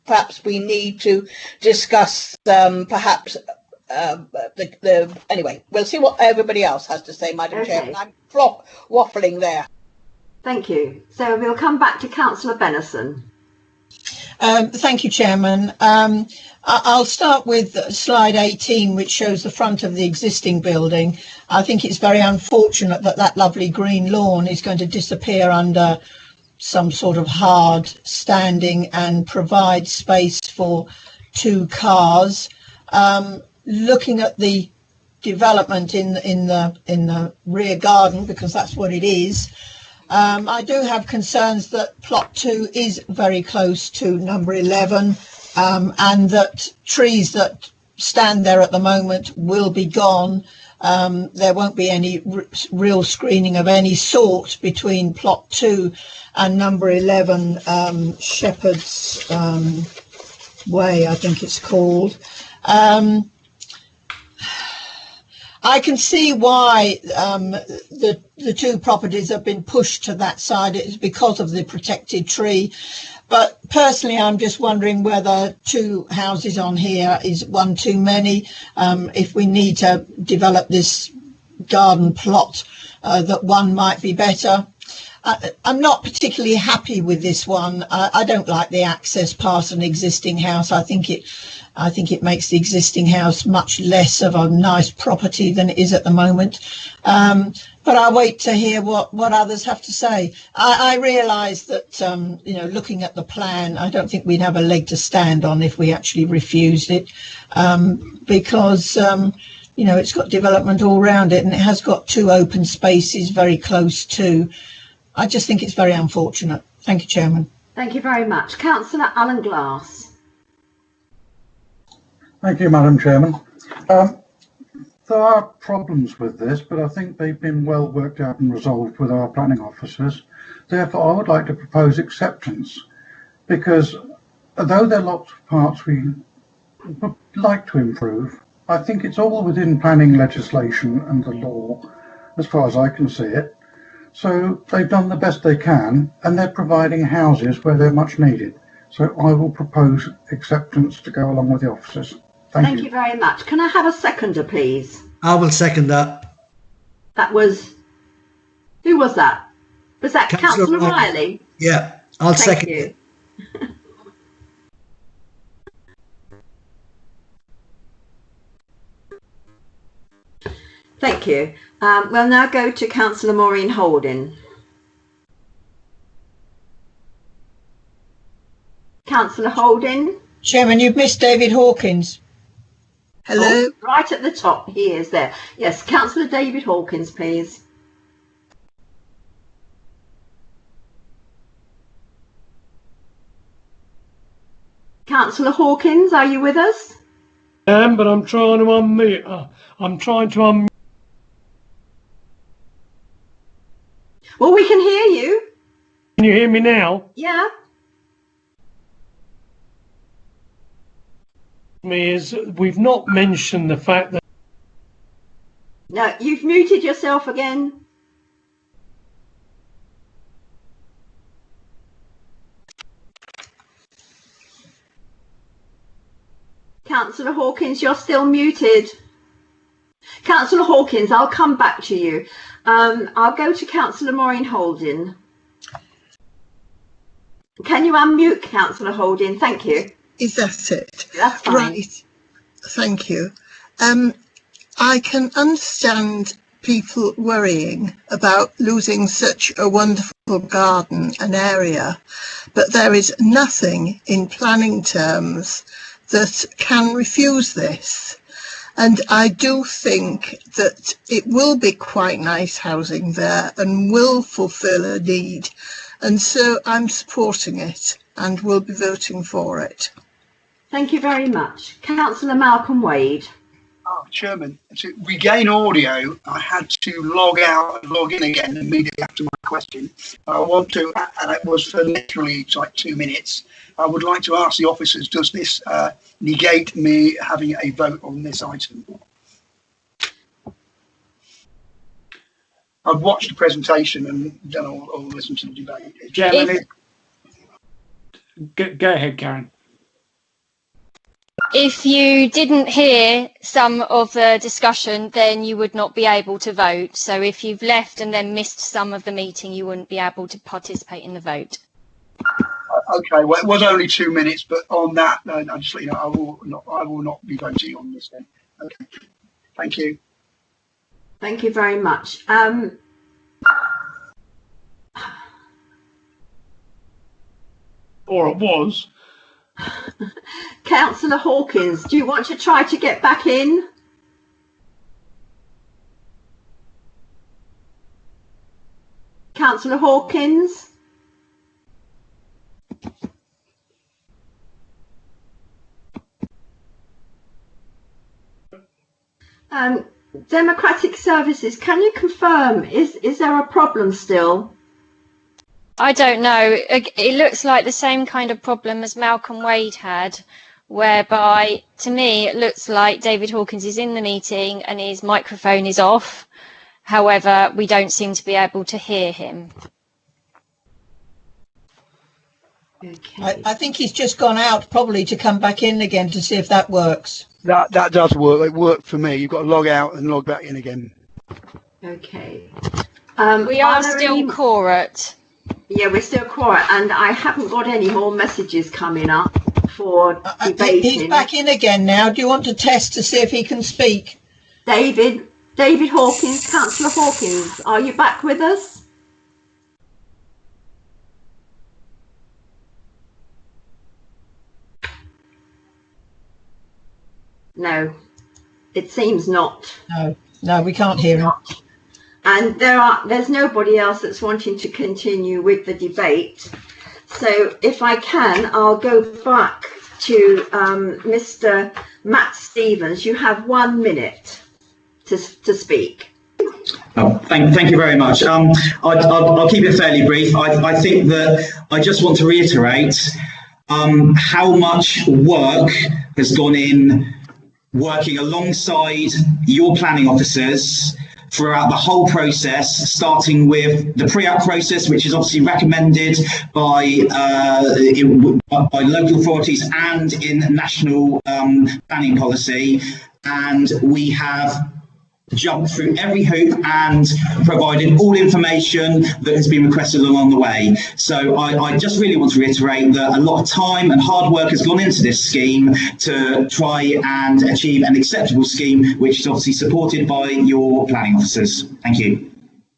perhaps we need to discuss perhaps anyway, we'll see what everybody else has to say, Madam Chairman. I'm waffling there. Thank you. So we'll come back to Councillor Benison. Thank you, Chairman. I'll start with slide 18, which shows the front of the existing building. I think it's very unfortunate that that lovely green lawn is going to disappear under some sort of hard standing and provide space for 2 cars. Looking at the development in the rear garden, because that's what it is, I do have concerns that plot 2 is very close to number 11, and that trees that stand there at the moment will be gone. There won't be any real screening of any sort between plot 2 and number 11, Shepherd's Way, I think it's called. I can see why the 2 properties have been pushed to that side. It's because of the protected tree. But personally, I'm just wondering whether 2 houses on here is one too many. If we need to develop this garden plot, that one might be better. I'm not particularly happy with this one. I don't like the access past an existing house. I think it makes the existing house much less of a nice property than it is at the moment. But I'll wait to hear what others have to say. I realise that, you know, looking at the plan, I don't think we'd have a leg to stand on if we actually refused it, because, you know, it's got development all around it and it has got 2 open spaces very close to. I just think it's very unfortunate. Thank you, Chairman. Thank you very much. Councillor Alan Glass. Thank you, Madam Chairman. There are problems with this, but I think they've been well worked out and resolved with our planning officers. Therefore, I would like to propose acceptance, because although there are lots of parts we would like to improve, I think it's all within planning legislation and the law, as far as I can see it. So they've done the best they can, and they're providing houses where they're much needed. So I will propose acceptance to go along with the officers. Thank you very much. Can I have a seconder, please? I will second that. That was, who was that? Was that Councillor Riley? Yeah, I'll second it. Thank you. We'll now go to Councillor Maureen Holden. Councillor Holden. Chairman, you've missed David Hawkins. Hello? Oh, right at the top, he is there. Yes, Councillor David Hawkins, please. Councillor Hawkins, are you with us? But I'm trying to unmute. I'm trying to unmute. Well, we can hear you. Can you hear me now? Yeah. We've not mentioned the fact that. No, you've muted yourself again. Councillor Hawkins, you're still muted. Councillor Hawkins, I'll come back to you. I'll go to Councillor Maureen Holden. Can you unmute Councillor Holden? Thank you. Is that it? That's fine. Right. Thank you. I can understand people worrying about losing such a wonderful garden and area, but there is nothing in planning terms that can refuse this. And I do think that it will be quite nice housing there and will fulfil a need. And so I'm supporting it and will be voting for it. Thank you very much. Councillor Malcolm Wade. Oh, Chairman, to regain audio, I had to log out and log in again immediately after my question. I want to, and it was for literally like 2 minutes. I would like to ask the officers, does this negate me having a vote on this item? I've watched the presentation and done all listened to the debate. Chairman, go ahead, Karen. If you didn't hear some of the discussion, then you would not be able to vote. So if you've left and then missed some of the meeting, you wouldn't be able to participate in the vote. Okay, well, it was only 2 minutes, but on that, I just let you know, I will not be voting on this then. Okay, thank you. Thank you very much. Or it was. Councillor Hawkins, do you want to try to get back in? Councillor Hawkins? Democratic Services, can you confirm, is there a problem still? I don't know. It looks like the same kind of problem as Malcolm Wade had, whereby, to me, it looks like David Hawkins is in the meeting and his microphone is off. However, we don't seem to be able to hear him. Okay. I think he's just gone out probably to come back in again to see if that works. That does work. It worked for me. You've got to log out and log back in again. Okay. We are still quorate. Yeah, we're still quiet, and I haven't got any more messages coming up for debating. He's back in again now. Do you want to test to see if he can speak? David Hawkins, Councillor Hawkins, are you back with us? No, it seems not. No, we can't hear him. And there's nobody else that's wanting to continue with the debate. So if I can, I'll go back to Mr. Matt Stevens. You have 1 minute to speak. Thank you very much. I'll keep it fairly brief. I think that I just want to reiterate how much work has gone in working alongside your planning officers throughout the whole process, starting with the pre-app process, which is obviously recommended by local authorities and in national planning policy. And we have jumped through every hoop and provided all information that has been requested along the way. So I just really want to reiterate that a lot of time and hard work has gone into this scheme to try and achieve an acceptable scheme, which is obviously supported by your planning officers. Thank you.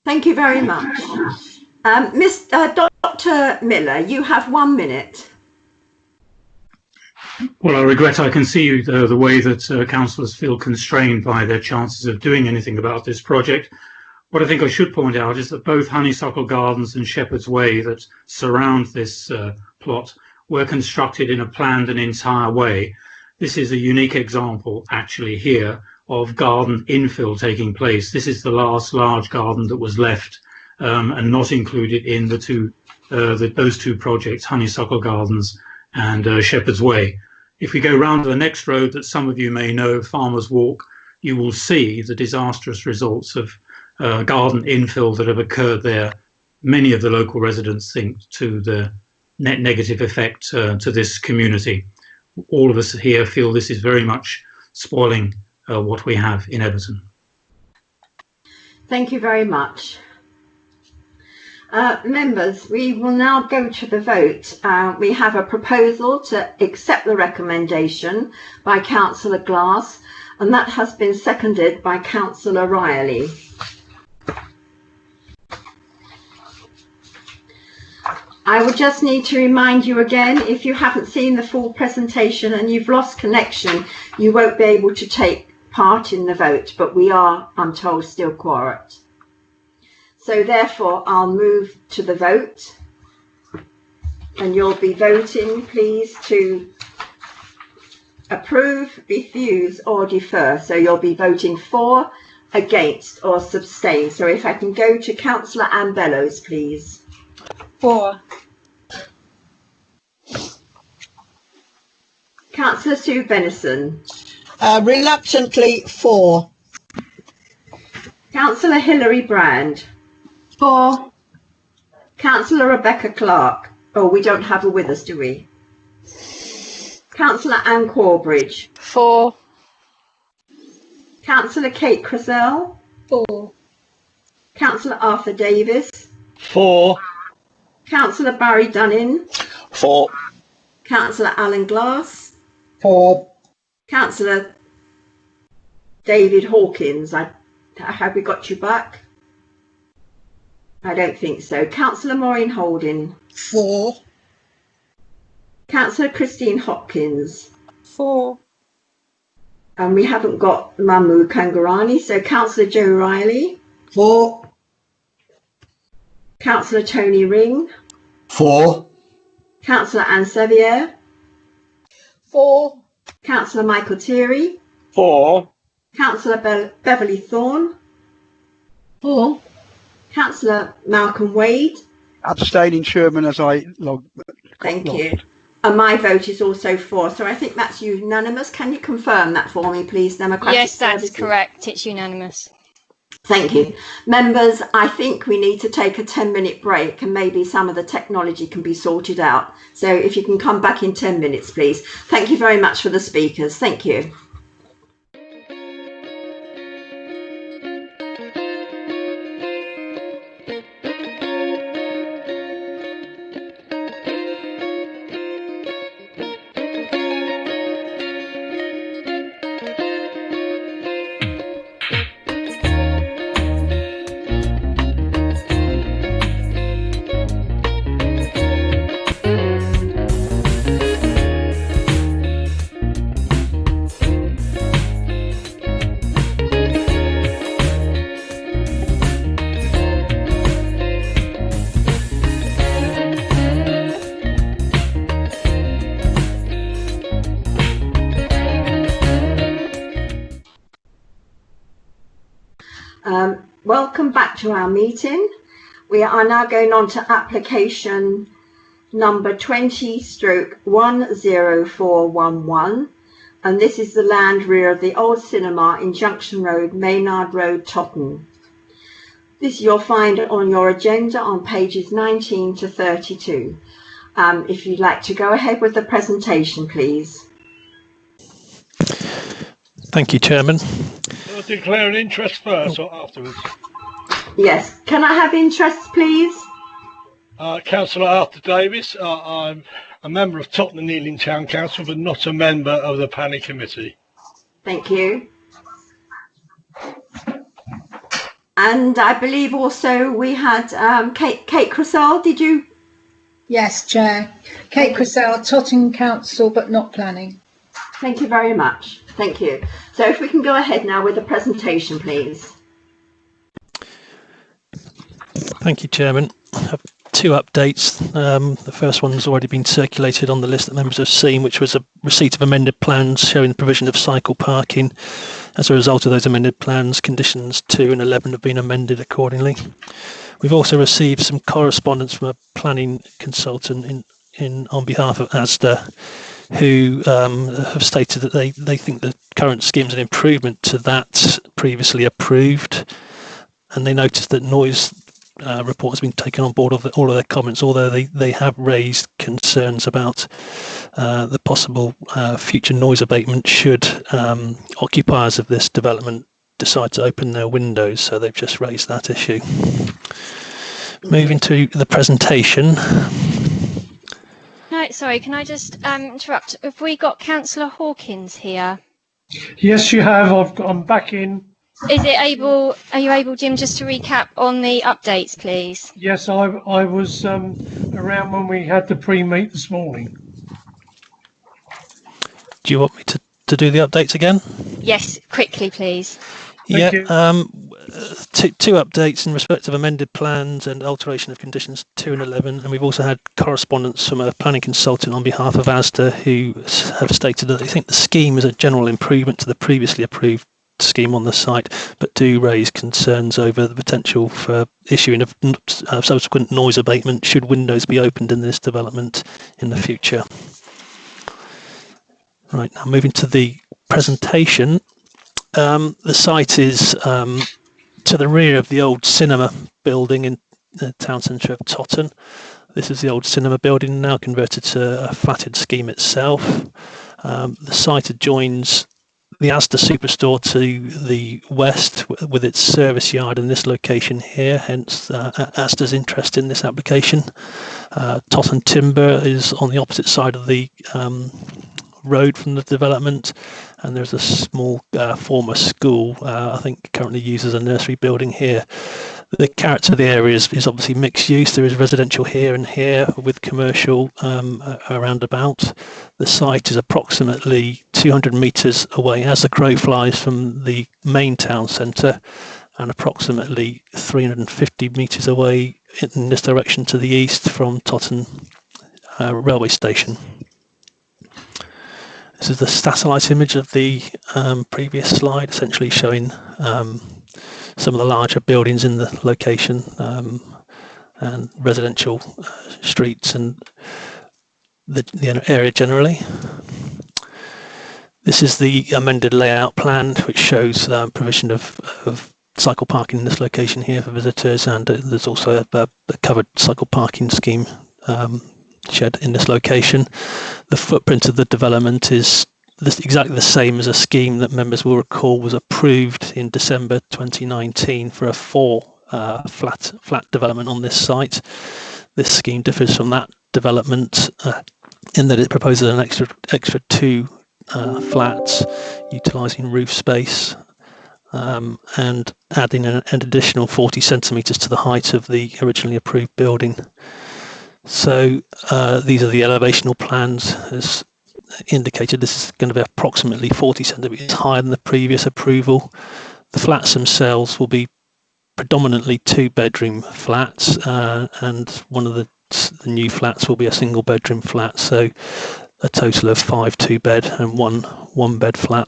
Thank you very much. Dr. Miller, you have 1 minute. Well, I regret I can see the way that councillors feel constrained by their chances of doing anything about this project. What I think I should point out is that both Honeysuckle Gardens and Shepherd's Way that surround this plot were constructed in a planned and entire way. This is a unique example, actually, here of garden infill taking place. This is the last large garden that was left and not included in those two projects, Honeysuckle Gardens and Shepherd's Way. If we go round to the next road that some of you may know, Farmer's Walk, you will see the disastrous results of garden infill that have occurred there. Many of the local residents think to the net negative effect to this community. All of us here feel this is very much spoiling what we have in Everton. Thank you very much. Members, we will now go to the vote. We have a proposal to accept the recommendation by Councillor Glass, and that has been seconded by Councillor Riley. I would just need to remind you again, if you haven't seen the full presentation and you've lost connection, you won't be able to take part in the vote, but we are, I'm told, still quorate. So therefore, I'll move to the vote, and you'll be voting, please, to approve, refuse or defer. So you'll be voting for, against or abstain. So if I can go to Councillor Ann Bellows, please. For. Councillor Sue Benison. Reluctantly for. Councillor Hilary Brand. For. Councillor Rebecca Clark. Oh, we don't have her with us, do we? Councillor Anne Corbridge. For. Councillor Kate Cressell. For. Councillor Arthur Davis. For. Councillor Barry Dunning. For. Councillor Alan Glass. For. Councillor David Hawkins. Have we got you back? I don't think so. Councillor Maureen Holden. For. Councillor Christine Hopkins. For. And we haven't got Mahmood Kangarani, so Councillor Joe Riley. For. Councillor Tony Ring. For. Councillor Ann Sevilla. For. Councillor Michael Thierry. For. Councillor Beverly Thorne. For. Councillor Malcolm Wade. Abstaining, Chairman, as I log. Thank you. And my vote is also for. So I think that's unanimous. Can you confirm that for me, please, Democratic Yes, that's Services? correct. It's unanimous. Thank you. Members, I think we need to take a 10-minute break and maybe some of the technology can be sorted out. So if you can come back in 10 minutes, please. Thank you very much for the speakers. Thank you. Welcome back to our meeting. We are now going on to application number 20/10411, and this is the land rear of the old cinema in Junction Road, Maynard Road, Totton. This you'll find on your agenda on pages 19 to 32. If you'd like to go ahead with the presentation, please. Thank you, Chairman. I'll declare an interest first or afterwards. Yes. Can I have interest, please? Councillor Arthur Davis. I'm a member of Totton and Ealing Town Council, but not a member of the planning committee. Thank you. And I believe also we had Kate Cressell. Did you? Yes, Chair. Kate Cressell, Totton Council, but not planning. Thank you very much. Thank you. So if we can go ahead now with the presentation, please. Thank you, Chairman. I have two updates. The first one's already been circulated on the list that members have seen, which was a receipt of amended plans showing the provision of cycle parking. As a result of those amended plans, conditions 2 and 11 have been amended accordingly. We've also received some correspondence from a planning consultant on behalf of ASDA, who have stated that they think the current scheme is an improvement to that previously approved, and they noticed that noise report has been taken on board of all of their comments, although they have raised concerns about the possible future noise abatement should occupiers of this development decide to open their windows, so they've just raised that issue. Moving to the presentation. No, sorry, can I just interrupt? Have we got Councillor Hawkins here? Yes, you have. I'm back in. Are you able, Jim, just to recap on the updates, please? Yes, I was around when we had the pre-meet this morning. Do you want me to do the updates again? Yes, quickly, please. Thank you. Two updates in respect of amended plans and alteration of conditions 2 and 11, and we've also had correspondence from a planning consultant on behalf of ASDA who have stated that they think the scheme is a general improvement to the previously approved scheme on the site, but do raise concerns over the potential for issuing of subsequent noise abatement should windows be opened in this development in the future. Right, now moving to the presentation. The site is to the rear of the old cinema building in the town centre of Totton. This is the old cinema building, now converted to a flatted scheme itself. The site adjoins the Asda Superstore to the west with its service yard in this location here, hence Asda's interest in this application. Totton Timber is on the opposite side of the road from the development, and there's a small former school, I think currently used as a nursery building here. The character of the area is obviously mixed use. There is residential here and here with commercial around about. The site is approximately 200 metres away as the crow flies from the main town centre, and approximately 350 metres away in this direction to the east from Totton railway station. This is the satellite image of the previous slide, essentially showing some of the larger buildings in the location and residential streets and the area generally. This is the amended layout plan, which shows provision of cycle parking in this location here for visitors, and there's also a covered cycle parking scheme shed in this location. The footprint of the development is exactly the same as a scheme that members will recall was approved in December 2019 for a 4 flat development on this site. This scheme differs from that development in that it proposes an extra 2 flats utilising roof space and adding an additional 40 centimetres to the height of the originally approved building. So these are the elevational plans. As indicated, this is going to be approximately 40 centimetres higher than the previous approval. The flats themselves will be predominantly 2-bedroom flats, and one of the new flats will be a single bedroom flat, so a total of 5 2-bed and one 1-bed flat.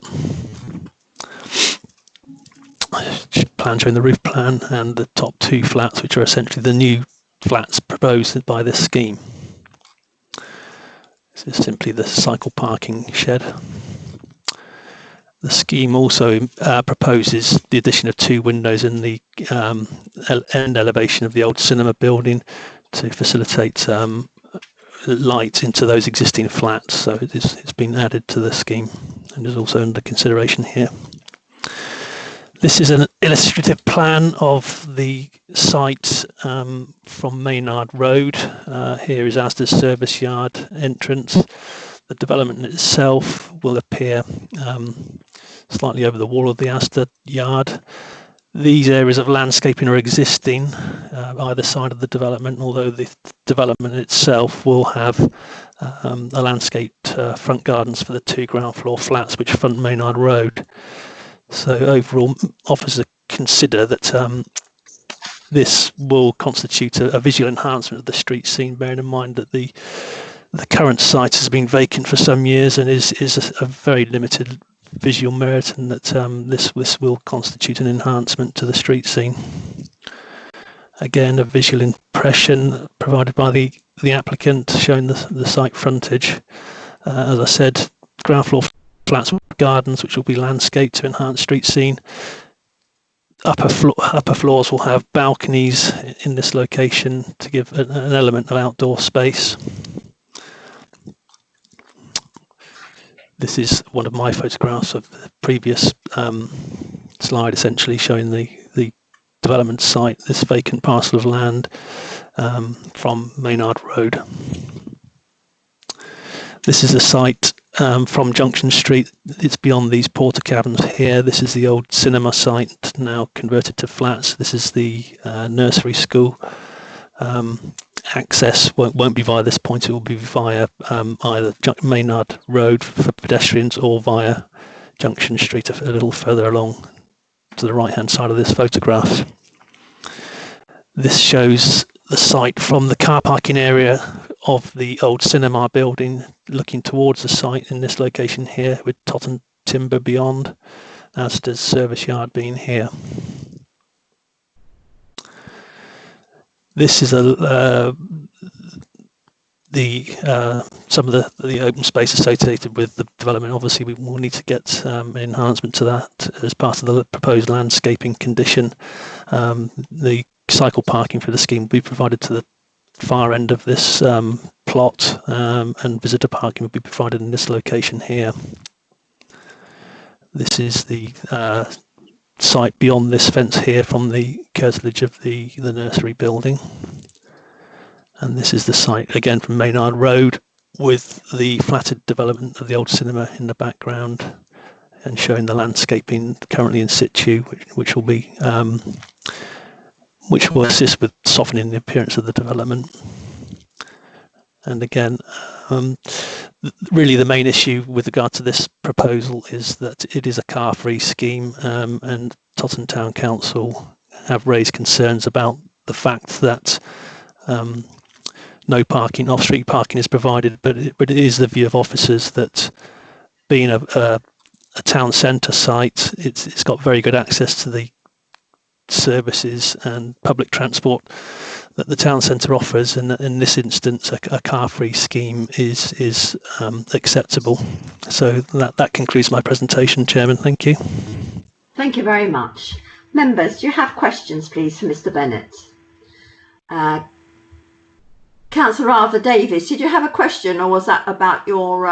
plan showing the roof plan, and the top two flats, which are essentially the new flats proposed by this scheme. This is simply the cycle parking shed. The scheme also proposes the addition of 2 windows in the end elevation of the old cinema building to facilitate light into those existing flats. So it's been added to the scheme and is also under consideration here. This is an illustrative plan of the site from Maynard Road. Here is Asda's service yard entrance. The development itself will appear slightly over the wall of the Asda yard. These areas of landscaping are existing either side of the development, although the development itself will have a landscaped front gardens for the 2 ground floor flats which front Maynard Road. So overall, officers consider that this will constitute a visual enhancement of the street scene, bearing in mind that the current site has been vacant for some years and is a very limited visual merit, and that this will constitute an enhancement to the street scene. Again, a visual impression provided by the applicant showing the site frontage. As I said, ground floor flats with gardens which will be landscaped to enhance street scene. Upper floors will have balconies in this location to give an element of outdoor space. This is one of my photographs of the previous slide, essentially showing the development site, this vacant parcel of land from Maynard Road. This is a site from Junction Street. It's beyond these porter cabins here. This is the old cinema site, now converted to flats. This is the nursery school. Access won't be via this point. It will be via either Maynard Road for pedestrians or via Junction Street a little further along to the right-hand side of this photograph. This shows the site from the car parking area of the old cinema building, looking towards the site in this location here, with Totten Timber beyond, as does service yard being here. This is some of the open space associated with the development. Obviously, we will need to get an enhancement to that as part of the proposed landscaping condition. The cycle parking for the scheme will be provided to the far end of this plot, and visitor parking will be provided in this location here. This is the site beyond this fence here from the curtilage of the nursery building, and this is the site again from Maynard Road with the flatted development of the old cinema in the background, and showing the landscaping currently in situ, which will be which will assist with softening the appearance of the development. And again, really the main issue with regard to this proposal is that it is a car-free scheme, and Totten Town Council have raised concerns about the fact that no parking, off-street parking is provided, but it is the view of officers that being a town centre site, it's got very good access to the services and public transport that the town centre offers, and in this instance a car-free scheme is acceptable. So that concludes my presentation, Chairman. Thank you. Thank you very much. Members, do you have questions, please, for Mr. Bennett? Councillor Arthur Davis, did you have a question, or was that about your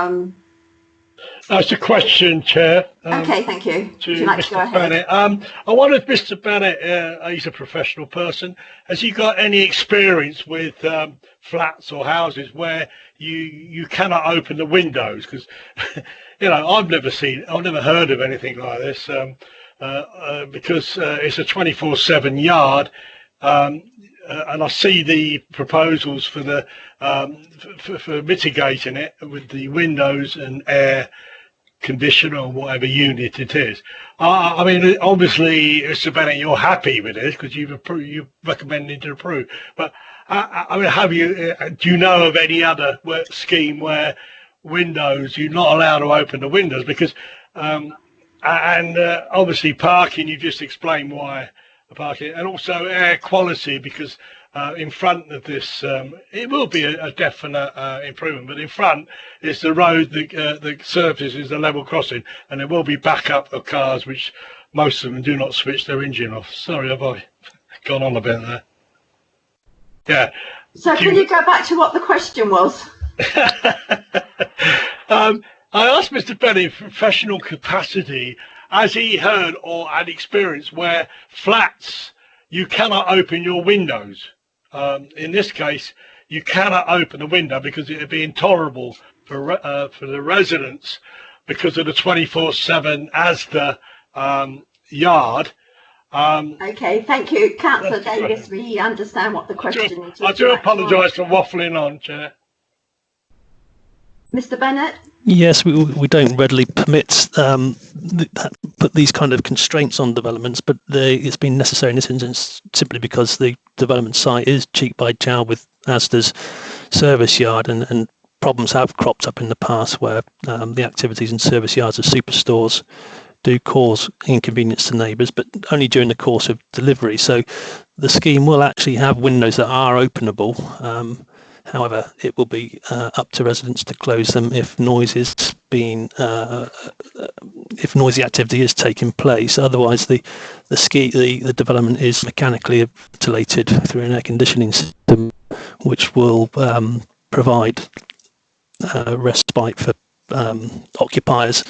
That's a question, Chair. Okay, thank you. Would you like to go ahead? Bennett. I wonder if Mr. Bennett, he's a professional person, has he got any experience with flats or houses where you cannot open the windows? Because, you know, I've never heard of anything like this, because it's a 24/7 yard, and I see the proposals for the for mitigating it with the windows and air conditioner or whatever unit it is. I mean, obviously, Mr. Bennett, you're happy with this because you've recommended to approve. But I mean, do you know of any other scheme where windows, you're not allowed to open the windows? Because obviously parking, you just explained why parking, and also air quality, because in front of this, it will be a definite improvement, but in front is the road, the surface is a level crossing, and there will be backup of cars, which most of them do not switch their engine off. Sorry, have I gone on a bit there? Yeah. So can you go back to what the question was? I asked Mr. Bennett in professional capacity, has he heard or had experience where flats, you cannot open your windows? In this case, you cannot open the window because it would be intolerable for the residents because of the 24/7 ASDA yard. Okay, thank you. Councillor Davis, we understand what the question is. I do apologise for waffling on, Chair. Mr. Bennett? Yes, we don't readily permit put these kind of constraints on developments, but it's been necessary in this instance simply because the development site is cheek by jowl with Asda's service yard, and problems have cropped up in the past where the activities in service yards of superstores do cause inconvenience to neighbours, but only during the course of delivery. So the scheme will actually have windows that are openable. However, it will be up to residents to close them if noisy activity is taking place. Otherwise, the development is mechanically ventilated through an air conditioning system, which will provide respite for occupiers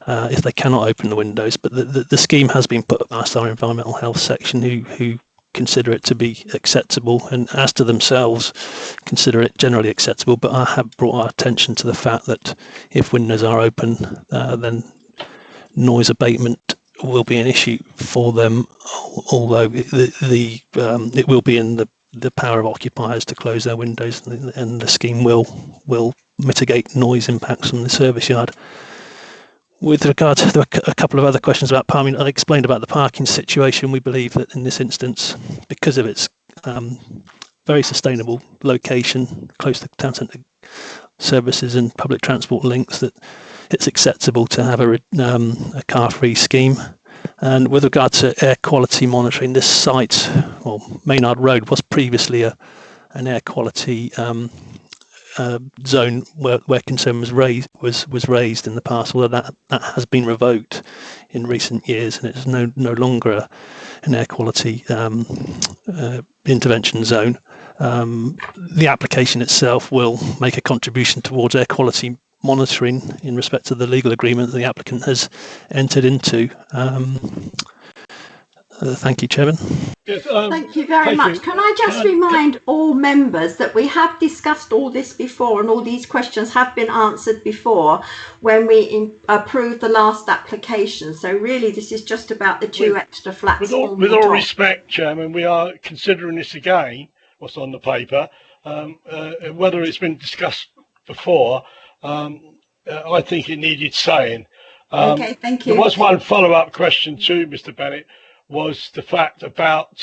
if they cannot open the windows. But the scheme has been put past our environmental health section, who consider it to be acceptable, and as to themselves consider it generally acceptable, but I have brought our attention to the fact that if windows are open, then noise abatement will be an issue for them, although it will be in the power of occupiers to close their windows, and the scheme will mitigate noise impacts from the service yard. With regard to a couple of other questions about parking, I explained about the parking situation. We believe that in this instance, because of its very sustainable location, close to town centre services and public transport links, that it's acceptable to have a car-free scheme. And with regard to air quality monitoring, this site, or Maynard Road, was previously an air quality zone where concern was raised in the past, although that has been revoked in recent years, and it's no longer an air quality intervention zone. The application itself will make a contribution towards air quality monitoring in respect to the legal agreement that the applicant has entered into. Thank you, Chairman. Yes, thank you very much. Can I just remind all members that we have discussed all this before, and all these questions have been answered before when we approved the last application. So really, this is just about the two extra flats. With all respect, Chairman, we are considering this again, what's on the paper. Whether it's been discussed before, I think it needed saying. Okay, thank you. There was one follow-up question too, Mr. Bennett, was the fact about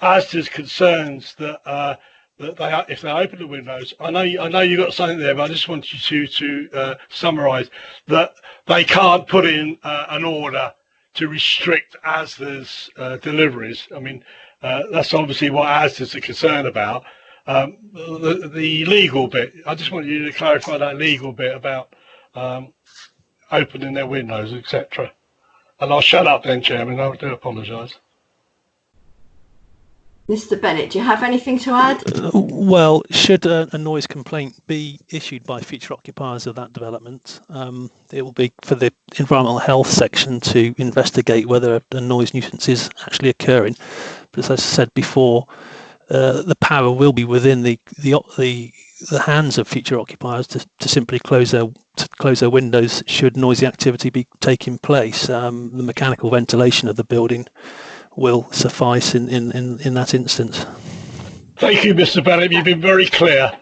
ASDA's concerns that if they open the windows, I know you got something there, but I just wanted you to summarise that they can't put in an order to restrict ASDA's deliveries. I mean, that's obviously what ASDA's are concerned about. The legal bit, I just want you to clarify that legal bit about opening their windows, etc. And I'll shut up then, Chairman. I do apologise. Mr. Bennett, do you have anything to add? Well, should a noise complaint be issued by future occupiers of that development, it will be for the environmental health section to investigate whether a noise nuisance is actually occurring. But as I said before, the power will be within the hands of future occupiers to simply close their windows should noisy activity be taking place. The mechanical ventilation of the building will suffice in that instance. Thank you, Mr. Bennett. You've been very clear.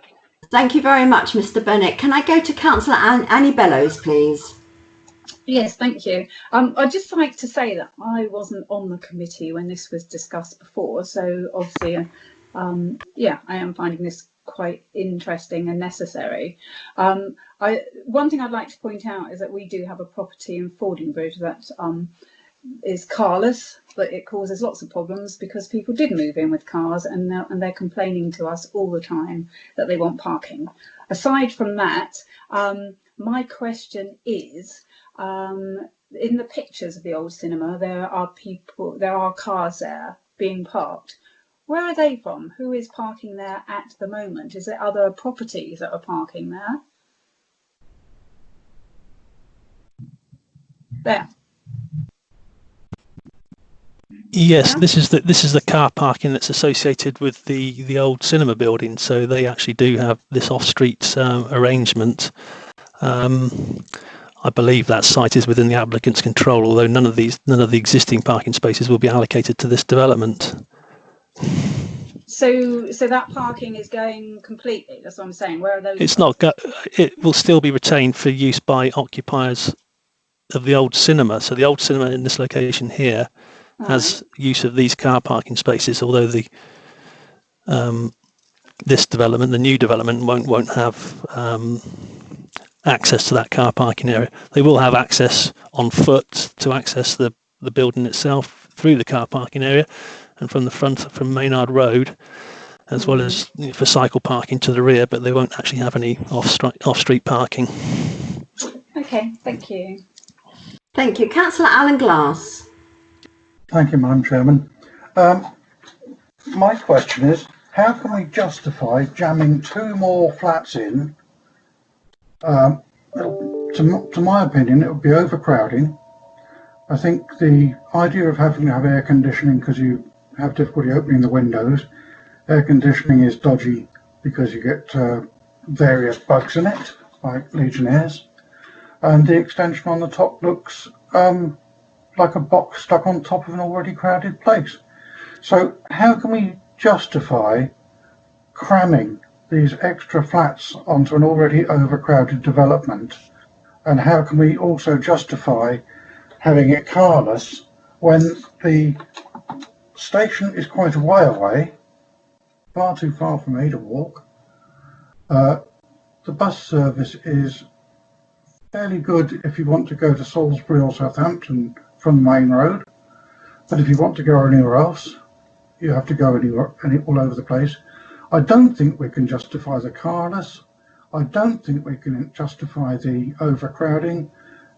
Thank you very much, Mr. Bennett. Can I go to Councillor Annie Bellows, please? Yes, thank you. I'd just like to say that I wasn't on the committee when this was discussed before, so obviously, yeah, I am finding this quite interesting and necessary. One thing I'd like to point out is that we do have a property in Fordingbridge that is carless, but it causes lots of problems because people did move in with cars and they're complaining to us all the time that they want parking. Aside from that, my question is, in the pictures of the old cinema, there are cars there being parked. Where are they from? Who is parking there at the moment? Is there other properties that are parking there? There. Yes, this is the car parking that's associated with the old cinema building. So they actually do have this off-street arrangement. I believe that site is within the applicant's control, although none of the existing parking spaces will be allocated to this development. So that parking is going completely. That's what I'm saying. Where are those? It's not. It will still be retained for use by occupiers of the old cinema. So the old cinema in this location here has use of these car parking spaces, although the this development, the new development, won't have access to that car parking area. They will have access on foot to access the building itself through the car parking area and from the front from Maynard Road, as well as for cycle parking to the rear, but they won't actually have any off-street parking. Okay, thank you. Thank you. Councillor Alan Glass. Thank you, Madam Chairman. My question is, how can we justify jamming 2 more flats in? To my opinion, it would be overcrowding. I think the idea of having to have air conditioning because you have difficulty opening the windows, air conditioning is dodgy because you get various bugs in it, like Legionnaires, and the extension on the top looks like a box stuck on top of an already crowded place. So how can we justify cramming these extra flats onto an already overcrowded development? And how can we also justify having it carless when the station is quite a way away, far too far for me to walk? The bus service is fairly good if you want to go to Salisbury or Southampton from the main road, but if you want to go anywhere else, you have to go all over the place. I don't think we can justify the carless. I don't think we can justify the overcrowding,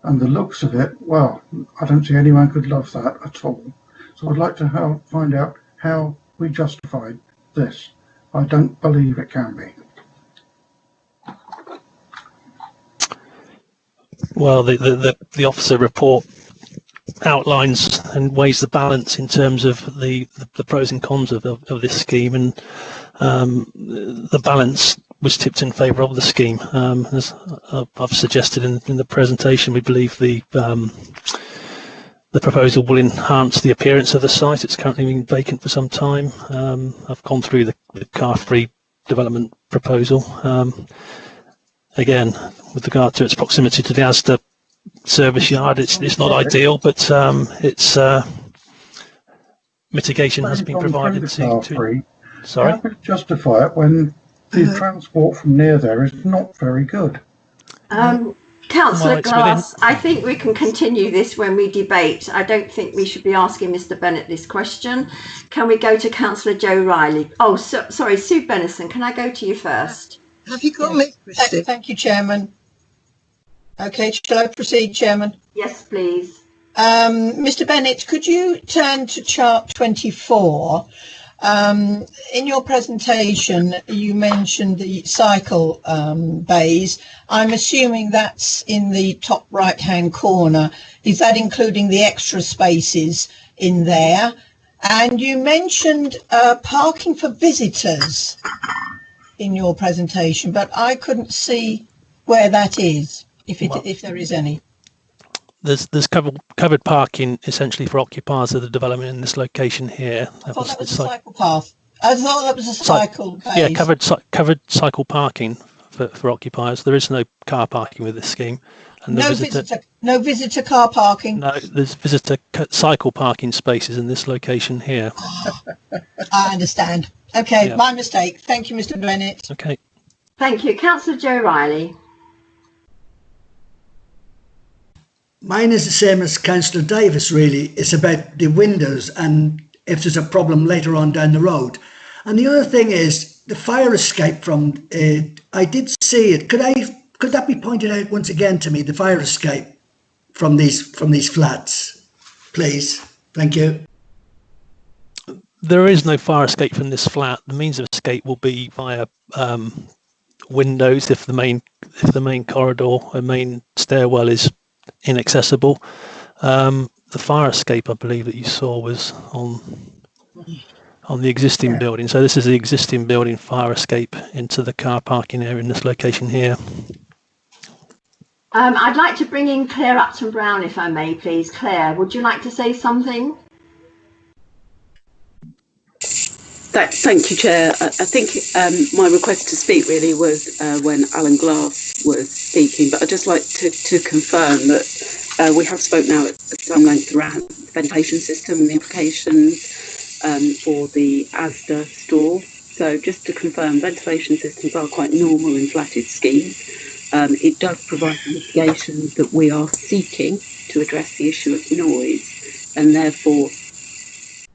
and the looks of it, well, I don't see anyone could love that at all. So I'd like to find out how we justified this. I don't believe it can be. Well, the officer report outlines and weighs the balance in terms of the pros and cons of this scheme, and the balance was tipped in favour of the scheme. As I've suggested in the presentation, we believe the proposal will enhance the appearance of the site. It's currently been vacant for some time. I've gone through the car-free development proposal. Again, with regard to its proximity to the Asda service yard, it's not ideal, but it's mitigation has been provided to. Sorry. How could you justify it when the transport from near there is not very good? Councillor Glass, I think we can continue this when we debate. I don't think we should be asking Mr. Bennett this question. Can we go to Councillor Joe Riley? Oh, sorry, Sue Bennison, can I go to you first? Have you got me, Christy? Thank you, Chairman. Okay, shall I proceed, Chairman? Yes, please. Mr. Bennett, could you turn to chart 24? In your presentation, you mentioned the cycle bays. I'm assuming that's in the top right-hand corner. Is that including the extra spaces in there? And you mentioned parking for visitors in your presentation, but I couldn't see where that is, if there is any. There's covered parking essentially for occupiers of the development in this location here. I thought that was a cycle path. I thought that was a cycle base. Yeah, covered cycle parking for occupiers. There is no car parking with this scheme. And no visitor car parking. No, there's visitor cycle parking spaces in this location here. I understand. Okay, yeah. My mistake. Thank you, Mr. Bennett. Okay. Thank you. Councillor Joe Riley. Mine is the same as Councillor Davis, really. It's about the windows and if there's a problem later on down the road. And the other thing is the fire escape from, I did see it. Could that be pointed out once again to me, the fire escape from these flats, please? Thank you. There is no fire escape from this flat. The means of escape will be via windows if the main corridor or main stairwell is inaccessible. The fire escape, I believe, that you saw was on the existing building. So this is the existing building fire escape into the car parking area in this location here. I'd like to bring in Claire Upton-Brown, if I may, please. Claire, would you like to say something? Thank you, Chair. I think my request to speak really was when Alan Glass was speaking, but I'd just like to confirm that we have spoke now at some length around the ventilation system and the implications for the Asda store. So just to confirm, ventilation systems are quite normal in flatted schemes. It does provide mitigations that we are seeking to address the issue of noise, and therefore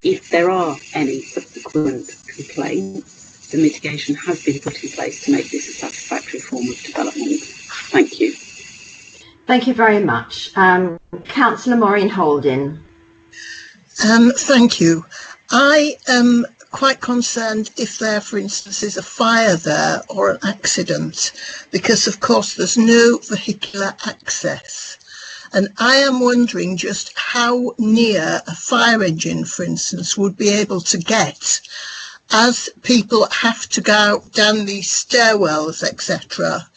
if there are any subsequent complaints, the mitigation has been put in place to make this a satisfactory form of development. Thank you. Thank you very much. Councillor Maureen Holden. Thank you. I am quite concerned if there, for instance, is a fire there or an accident, because of course there's no vehicular access. And I am wondering just how near a fire engine, for instance, would be able to get as people have to go down these stairwells, etc.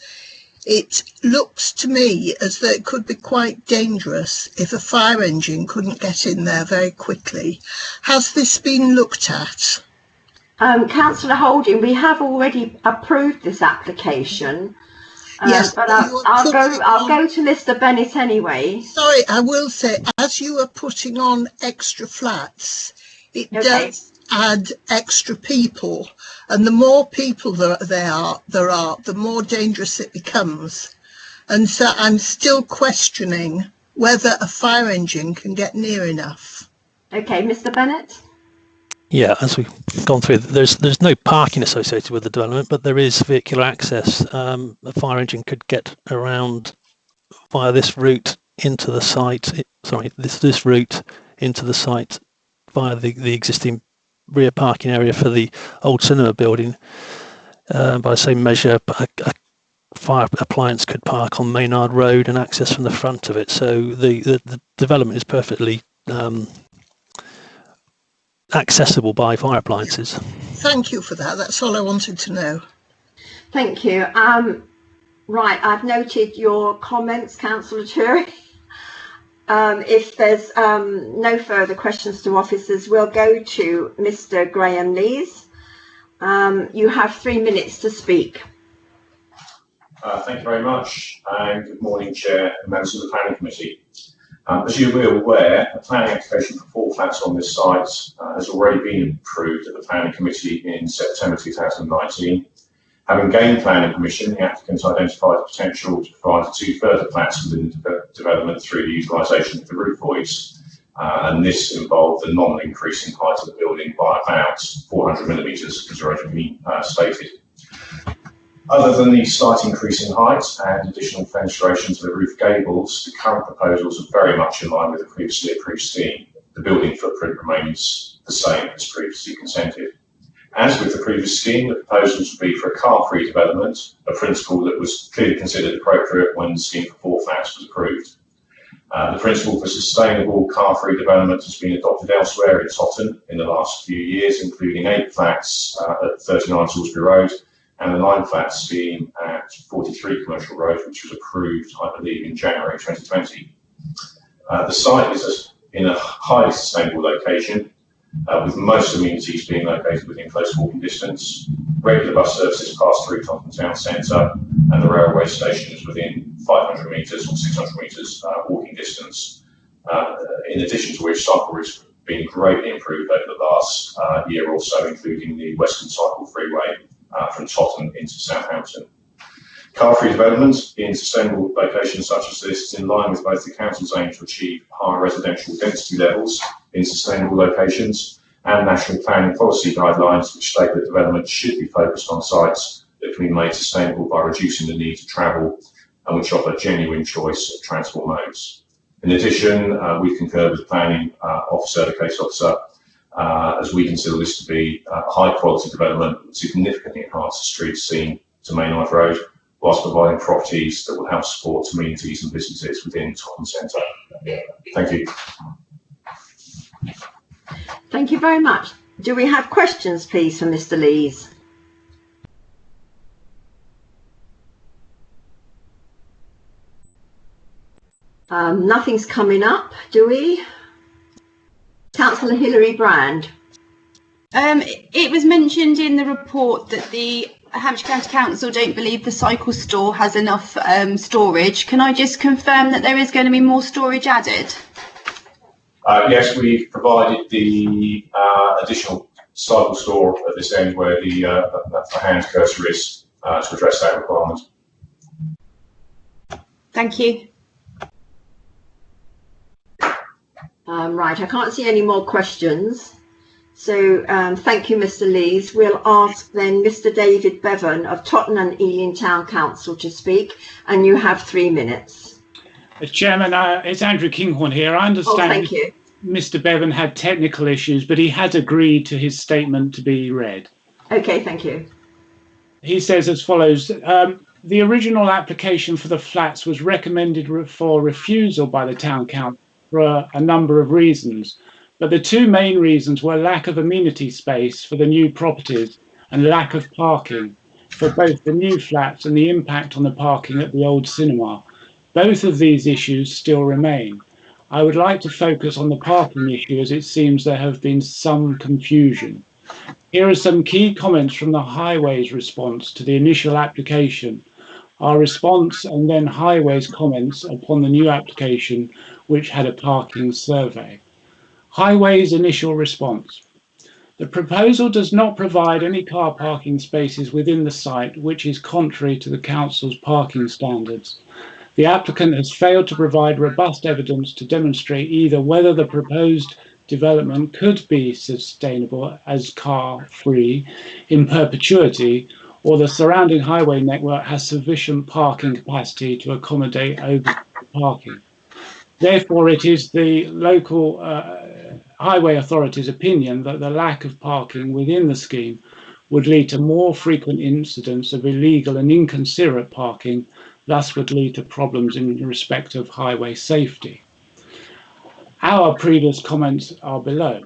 It looks to me as though it could be quite dangerous if a fire engine couldn't get in there very quickly. Has this been looked at? Councillor Holden, we have already approved this application. Yes, but I'll go to Mr. Bennett anyway. Sorry, I will say, as you are putting on extra flats, it does add extra people, and the more people there are, the more dangerous it becomes. And so I'm still questioning whether a fire engine can get near enough. Okay, Mr. Bennett. Yeah, as we've gone through, there's no parking associated with the development, but there is vehicular access. A fire engine could get around via this route into the site. This route into the site via the existing rear parking area for the old cinema building. By the same measure, a fire appliance could park on Maynard Road and access from the front of it. So the development is perfectly accessible by fire appliances. Thank you for that. That's all I wanted to know. Thank you. Right, I've noted your comments, Councillor Turi. If there's no further questions to officers, we'll go to Mr. Graham Lees. You have 3 minutes to speak. Thank you very much, and good morning, Chair and members of the Planning Committee. As you will be aware, a planning application for 4 flats on this site has already been approved at the Planning Committee in September 2019. Having gained planning permission, the applicants identified the potential to provide 2 further flats within the development through the utilisation of the roof voids, and this involved the nominal increase in height of the building by about 400 millimetres, as originally stated. Other than the slight increase in height and additional fenestration to the roof gables, the current proposals are very much in line with the previously approved scheme. The building footprint remains the same as previously consented. As with the previous scheme, the proposals would be for a car-free development, a principle that was clearly considered appropriate when the scheme for 4 flats was approved. The principle for sustainable car-free development has been adopted elsewhere in Totton in the last few years, including 8 flats at 39 Salisbury Road, and a 9-flat scheme at 43 Commercial Road, which was approved, I believe, in January 2020. The site is in a highly sustainable location, with most amenities being located within close walking distance. Regular bus services pass through Totton Town Centre, and the railway station is within 500 metres or 600 metres walking distance. In addition to which, cycle routes have been greatly improved over the last year or so, including the Western Cycle Freeway from Totton into Southampton. Car-free development in sustainable locations such as this is in line with both the Council's aim to achieve higher residential density levels in sustainable locations and national planning policy guidelines which state that development should be focused on sites that can be made sustainable by reducing the need to travel and which offer genuine choice of transport modes. In addition, we concur with the planning officer, the case officer, as we consider this to be high quality development that significantly enhance the streets seen to Main Ave Road, whilst providing properties that will help support communities and businesses within Tottenham Centre. Thank you. Thank you very much. Do we have questions, please, for Mr. Lees? Nothing's coming up, do we? Councillor Hilary Brand. It was mentioned in the report that the Hampshire County Council don't believe the cycle store has enough storage. Can I just confirm that there is going to be more storage added? Yes, we've provided the additional cycle store at this end where the hand cursor is to address that requirement. Thank you. Right, I can't see any more questions. So thank you, Mr. Lees. We'll ask then Mr. David Bevan of Tottenham and Ealing Town Council to speak, and you have 3 minutes. Chairman, it's Andrew Kinghorn here. I understand thank you. Mr. Bevan had technical issues, but he has agreed to his statement to be read. Okay, thank you. He says as follows. The original application for the flats was recommended for refusal by the Town Council for a number of reasons. But the two main reasons were lack of amenity space for the new properties and lack of parking for both the new flats and the impact on the parking at the old cinema. Both of these issues still remain. I would like to focus on the parking issue as it seems there have been some confusion. Here are some key comments from the Highways response to the initial application, our response and then Highways comments upon the new application which had a parking survey. Highways initial response. The proposal does not provide any car parking spaces within the site, which is contrary to the Council's parking standards. The applicant has failed to provide robust evidence to demonstrate either whether the proposed development could be sustainable as car-free in perpetuity, or the surrounding highway network has sufficient parking capacity to accommodate over parking. Therefore, it is the local highway authority's opinion that the lack of parking within the scheme would lead to more frequent incidents of illegal and inconsiderate parking, thus would lead to problems in respect of highway safety. Our previous comments are below.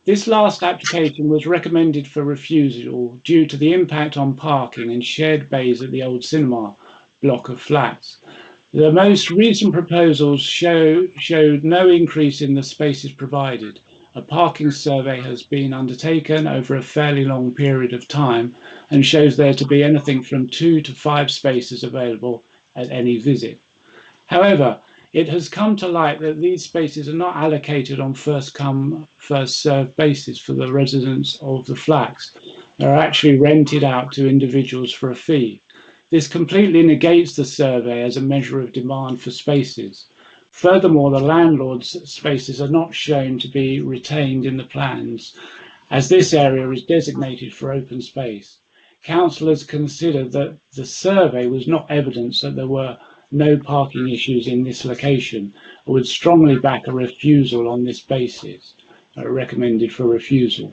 This last application was recommended for refusal due to the impact on parking and shared bays at the old cinema block of flats. The most recent proposals showed no increase in the spaces provided. A parking survey has been undertaken over a fairly long period of time and shows there to be anything from 2 to 5 spaces available at any visit. However, it has come to light that these spaces are not allocated on first come, first served basis for the residents of the flats. They're actually rented out to individuals for a fee. This completely negates the survey as a measure of demand for spaces. Furthermore, the landlord's spaces are not shown to be retained in the plans, as this area is designated for open space. Councillors considered that the survey was not evidence that there were no parking issues in this location, and would strongly back a refusal on this basis, recommended for refusal.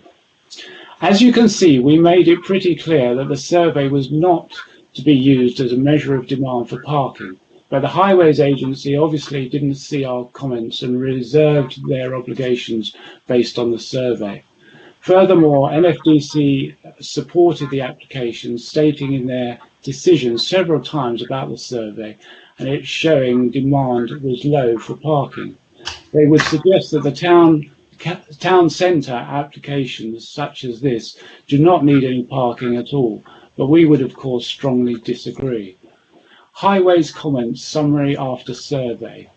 As you can see, we made it pretty clear that the survey was not to be used as a measure of demand for parking, but the Highways Agency obviously didn't see our comments and reserved their obligations based on the survey. Furthermore, NFDC supported the application, stating in their decision several times about the survey and it's showing demand was low for parking. They would suggest that the town centre applications such as this do not need any parking at all, but we would of course strongly disagree. Highways comments summary after survey.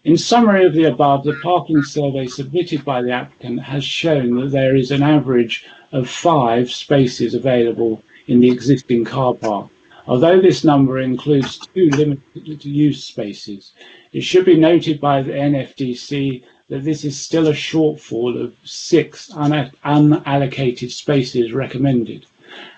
In summary of the above, the parking survey submitted by the applicant has shown that there is an average of 5 spaces available in the existing car park, Although this number includes 2 limited use spaces, it should be noted by the NFDC that this is still a shortfall of 6 unallocated spaces recommended.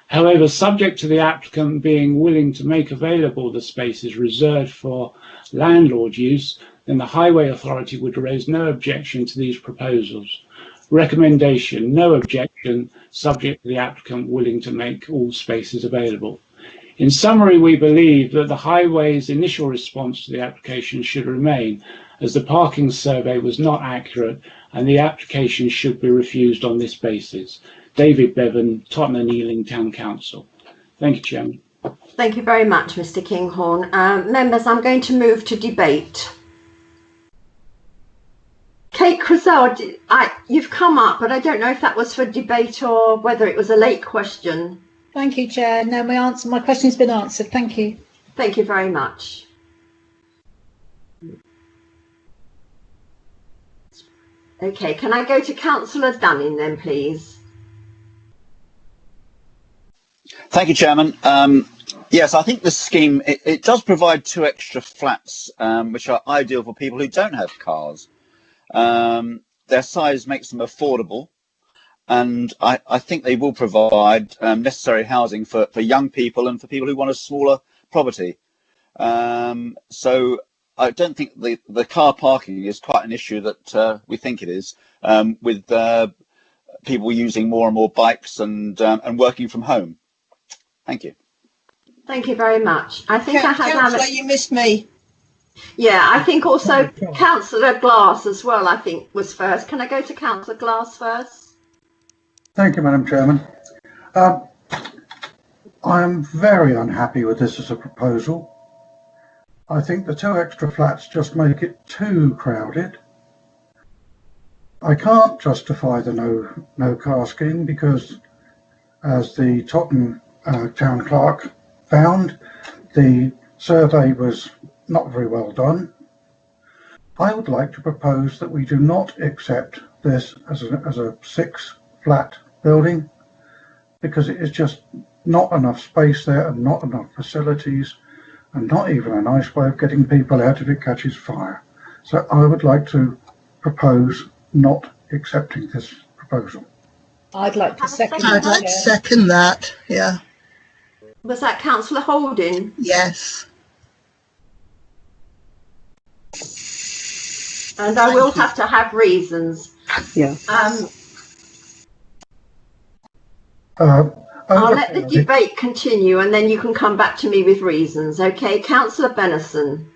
However, subject to the applicant being willing to make available the spaces reserved for landlord use, then the Highway Authority would raise no objection to these proposals. Recommendation: no objection, subject to the applicant willing to make all spaces available. In summary, we believe that the Highway's initial response to the application should remain, as the parking survey was not accurate and the application should be refused on this basis. David Bevan, Tottenham and Ealing Town Council. Thank you, Chairman. Thank you very much, Mr. Kinghorn. Members, I'm going to move to debate. Kate Cressell, you've come up, but I don't know if that was for debate or whether it was a late question. Thank you, Chair. No, my question's been answered. Thank you. Thank you very much. Okay, can I go to Councillor Dunning then, please? Thank you, Chairman. Yes, I think this scheme, it does provide 2 extra flats, which are ideal for people who don't have cars. Their size makes them affordable, and I think they will provide necessary housing for young people and for people who want a smaller property. So I don't think the car parking is quite an issue that we think it is, with people using more and more bikes and working from home. Thank you. Thank you very much. I think I had Councillor, you missed me. Yeah, I think also Councillor Glass as well, I think, was first. Can I go to Councillor Glass first? Thank you, Madam Chairman. I am very unhappy with this as a proposal. I think the 2 extra flats just make it too crowded. I can't justify the no car scheme because, as the Tottenham Town Clerk found, the survey was not very well done. I would like to propose that we do not accept this as a 6-flat building, because it is just not enough space there and not enough facilities and not even a nice way of getting people out if it catches fire. So I would like to propose not accepting this proposal. I'd like to second that. I'd like to second that, yeah. Was that Councillor Holden? Yes. And I will have to have reasons. Yeah. I'll let the debate continue and then you can come back to me with reasons. Okay, Councillor Benison.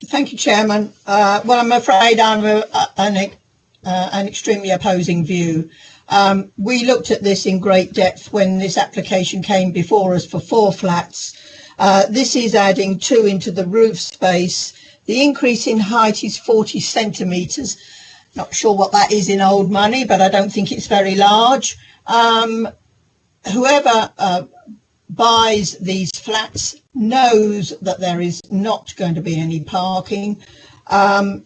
Thank you, Chairman. Well, I'm afraid I'm an extremely opposing view. We looked at this in great depth when this application came before us for 4 flats. This is adding 2 into the roof space. The increase in height is 40 centimetres. Not sure what that is in old money, but I don't think it's very large. Whoever buys these flats knows that there is not going to be any parking. I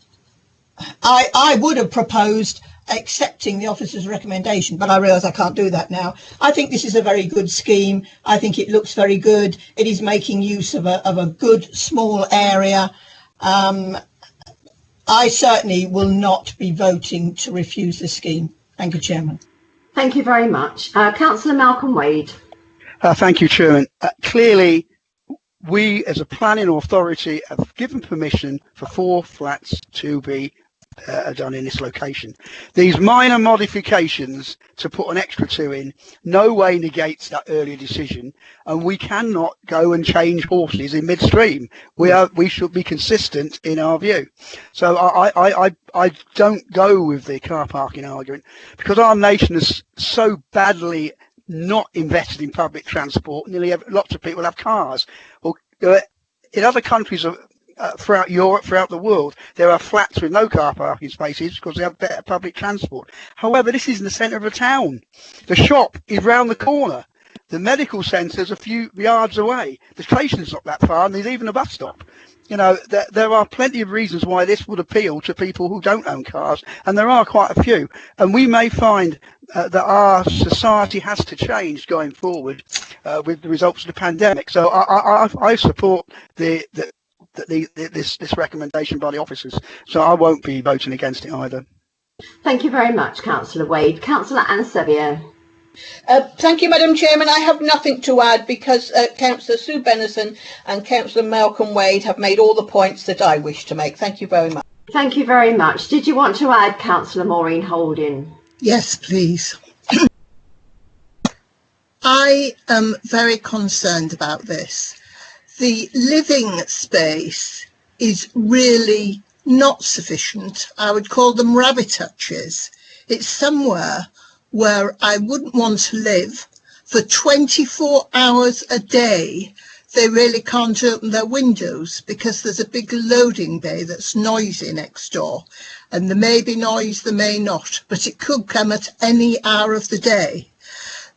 would have proposed accepting the officer's recommendation, but I realise I can't do that now. I think this is a very good scheme. I think it looks very good. It is making use of a good small area. I certainly will not be voting to refuse the scheme. Thank you, Chairman. Thank you very much. Councillor Malcolm Wade. Thank you, Chairman. Clearly, we as a planning authority have given permission for 4 flats to be done in this location. These minor modifications to put an extra 2 in no way negates that earlier decision, and we cannot go and change horses in midstream. We should be consistent in our view. So I don't go with the car parking argument, because our nation is so badly not invested in public transport. Lots of people have cars. Well, in other countries throughout Europe, throughout the world, there are flats with no car parking spaces because they have better public transport. However, this is in the centre of a town. The shop is round the corner. The medical centre is a few yards away. The station's not that far, and there's even a bus stop. You know, there are plenty of reasons why this would appeal to people who don't own cars, and there are quite a few. And we may find that our society has to change going forward with the results of the pandemic. So I support this recommendation by the officers. So I won't be voting against it either. Thank you very much, Councillor Wade. Councillor Ann Sevilla. Thank you, Madam Chairman. I have nothing to add because Councillor Sue Bennison and Councillor Malcolm Wade have made all the points that I wish to make. Thank you very much. Thank you very much. Did you want to add, Councillor Maureen Holden? Yes, please. I am very concerned about this. The living space is really not sufficient. I would call them rabbit hutches. It's somewhere where I wouldn't want to live. For 24 hours a day, they really can't open their windows because there's a big loading bay that's noisy next door. And there may be noise, there may not, but it could come at any hour of the day.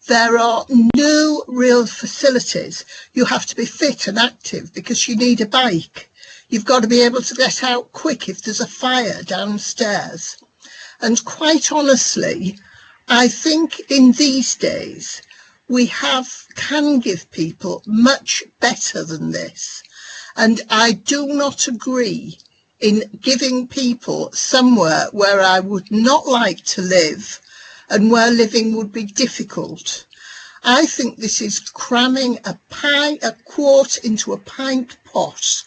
There are no real facilities. You have to be fit and active because you need a bike. You've got to be able to get out quick if there's a fire downstairs. And quite honestly, I think in these days we can give people much better than this. And I do not agree in giving people somewhere where I would not like to live and where living would be difficult. I think this is cramming a quart into a pint pot.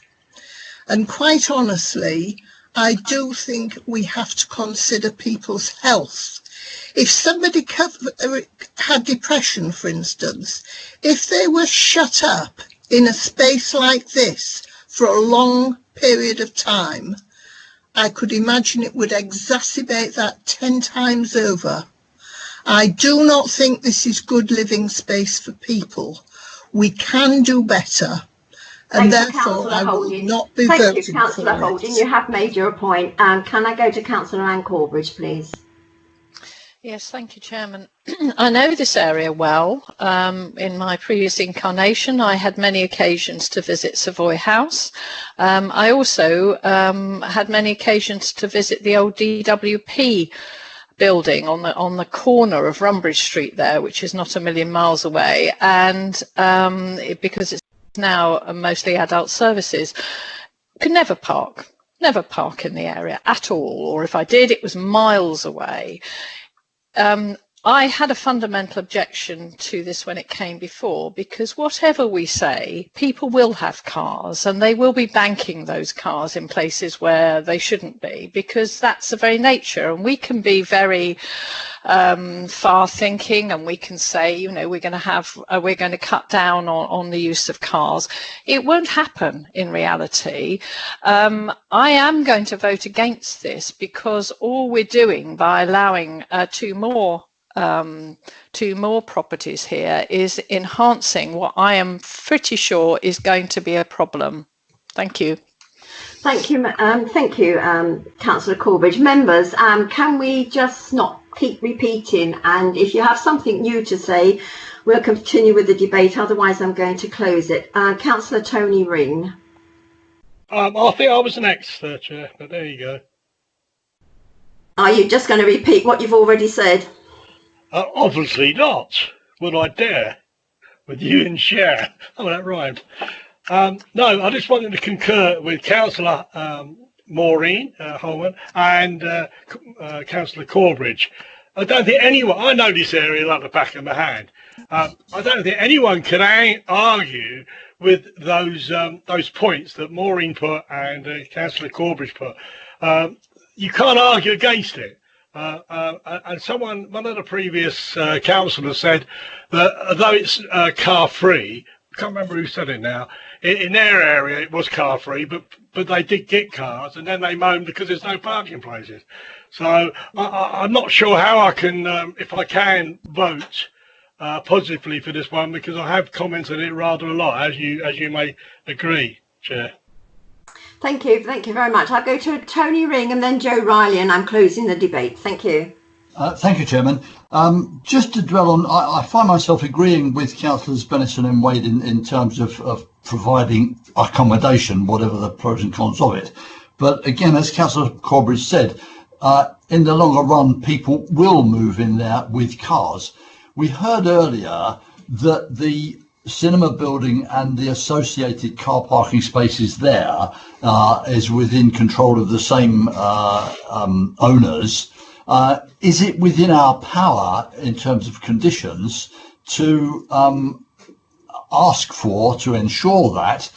And quite honestly, I do think we have to consider people's health. If somebody had depression, for instance, if they were shut up in a space like this for a long period of time, I could imagine it would exacerbate that 10 times over. I do not think this is good living space for people. We can do better. And therefore, I will not be voting for it. Thank you, Councillor Holden. You have made your point. Can I go to Councillor Ann Corbridge, please? Yes, thank you, Chairman. I know this area well. In my previous incarnation, I had many occasions to visit Savoy House. I also had many occasions to visit the old DWP building on the corner of Runbridge Street there, which is not a million miles away, and because it's now mostly adult services, could never park in the area at all, or if I did, it was miles away. I had a fundamental objection to this when it came before, because whatever we say, people will have cars and they will be banking those cars in places where they shouldn't be, because that's the very nature. And we can be very far thinking, and we can say, you know, we're going to cut down on the use of cars. It won't happen in reality. I am going to vote against this because all we're doing by allowing two more properties here is enhancing what I am pretty sure is going to be a problem. Thank you. Thank you, Councillor Corbridge. Members, can we just not keep repeating? And if you have something new to say, we'll continue with the debate. Otherwise, I'm going to close it. Councillor Tony Ring. I think I was next, Chair, but there you go. Are you just going to repeat what you've already said? Obviously not. Would I dare? With you and Chair. Oh, that rhymed. No, I just wanted to concur with Councillor Maureen Holden and Councillor Corbridge. I don't think anyone, I know this area like the back of my hand. I don't think anyone can argue with those points that Maureen put and Councillor Corbridge put. You can't argue against it. And one of the previous councillors said that although it's car free, I can't remember who said it now, in their area it was car free, but they did get cars and then they moaned because there's no parking places. So I'm not sure how I can, if I can vote positively for this one, because I have commented on it rather a lot, as you may agree, Chair. Thank you very much. I'll go to Tony Ring and then Joe Riley, and I'm closing the debate. Thank you. Thank you, Chairman. Just to dwell on, I find myself agreeing with Councillors Bennison and Wade in terms of providing accommodation, whatever the pros and cons of it. But again, as Councillor Corbridge said, in the longer run, people will move in there with cars. We heard earlier that the cinema building and the associated car parking spaces there is within control of the same owners. Is it within our power in terms of conditions to ask for, to ensure that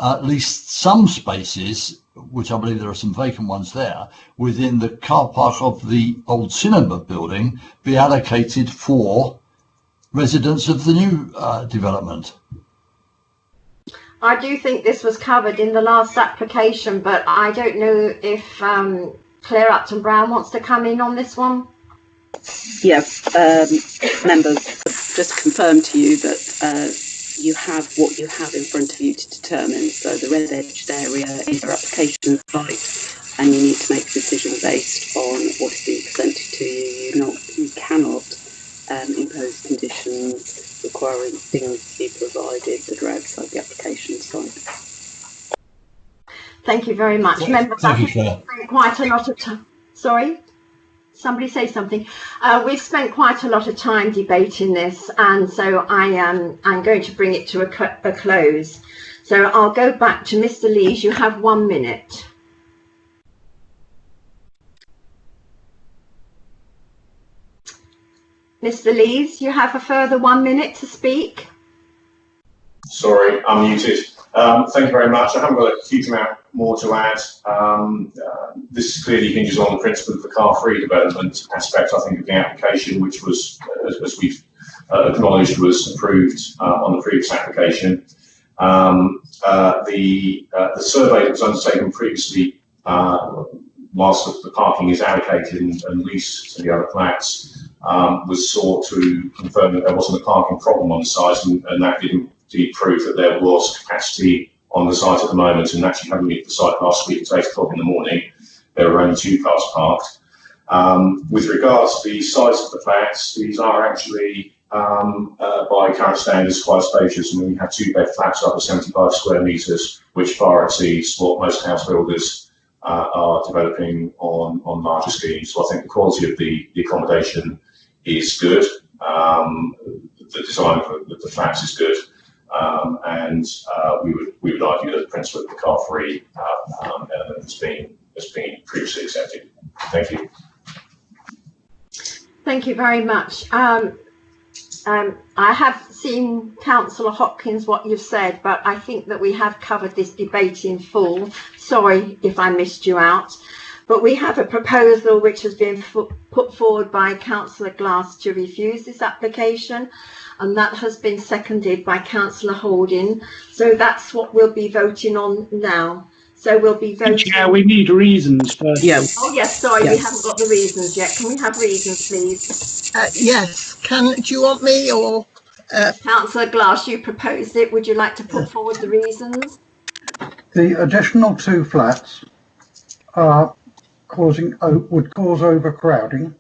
at least some spaces, which I believe there are some vacant ones there, within the car park of the old cinema building be allocated for residents of the new development? I do think this was covered in the last application, but I don't know if Claire Upton Brown wants to come in on this one. Yes, members, just confirm to you that you have what you have in front of you to determine. So the red edged area is your application site, and you need to make a decision based on what is being presented to you. You cannot impose conditions requiring things to be provided that are outside the application site. Thank you very much. Well, Members, thank I you, think Claire. we've spent quite a lot of time. Sorry? Somebody say something. We've spent quite a lot of time debating this, and so I'm going to bring it to a close. So I'll go back to Mr. Lees. You have 1 minute. Mr. Lees, you have a further 1 minute to speak. Sorry, I'm muted. Thank you very much. I haven't got a huge amount more to add. This clearly hinges on the principle of the car-free development aspect, I think, of the application, which was, as we've acknowledged, was approved on the previous application. The survey that was undertaken previously, whilst the parking is allocated and leased to the other flats, was sought to confirm that there wasn't a parking problem on the site, and that didn't indeed prove that there was capacity on the site at the moment. And actually, having been at the site last week at 8 o'clock in the morning, there were only 2 cars parked. With regards to the size of the flats, these are actually, by current standards, quite spacious. I mean, we have 2-bed flats up to 75 square metres, which far exceeds what most house builders are developing on larger schemes. So I think the quality of the accommodation is good. The design of the flats is good. And we would argue that the principle of the car-free element has been previously accepted. Thank you. Thank you very much. I have seen, Councillor Hopkins, what you've said, but I think that we have covered this debate in full. Sorry if I missed you out. But we have a proposal which has been put forward by Councillor Glass to refuse this application, and that has been seconded by Councillor Holden. So that's what we'll be voting on now. So we'll be voting. Chair, we need reasons first. Yes. Oh yes, sorry, we haven't got the reasons yet. Can we have reasons, please? Yes. Do you want me or? Councillor Glass, you proposed it. Would you like to put forward the reasons? The additional 2 flats are would cause overcrowding.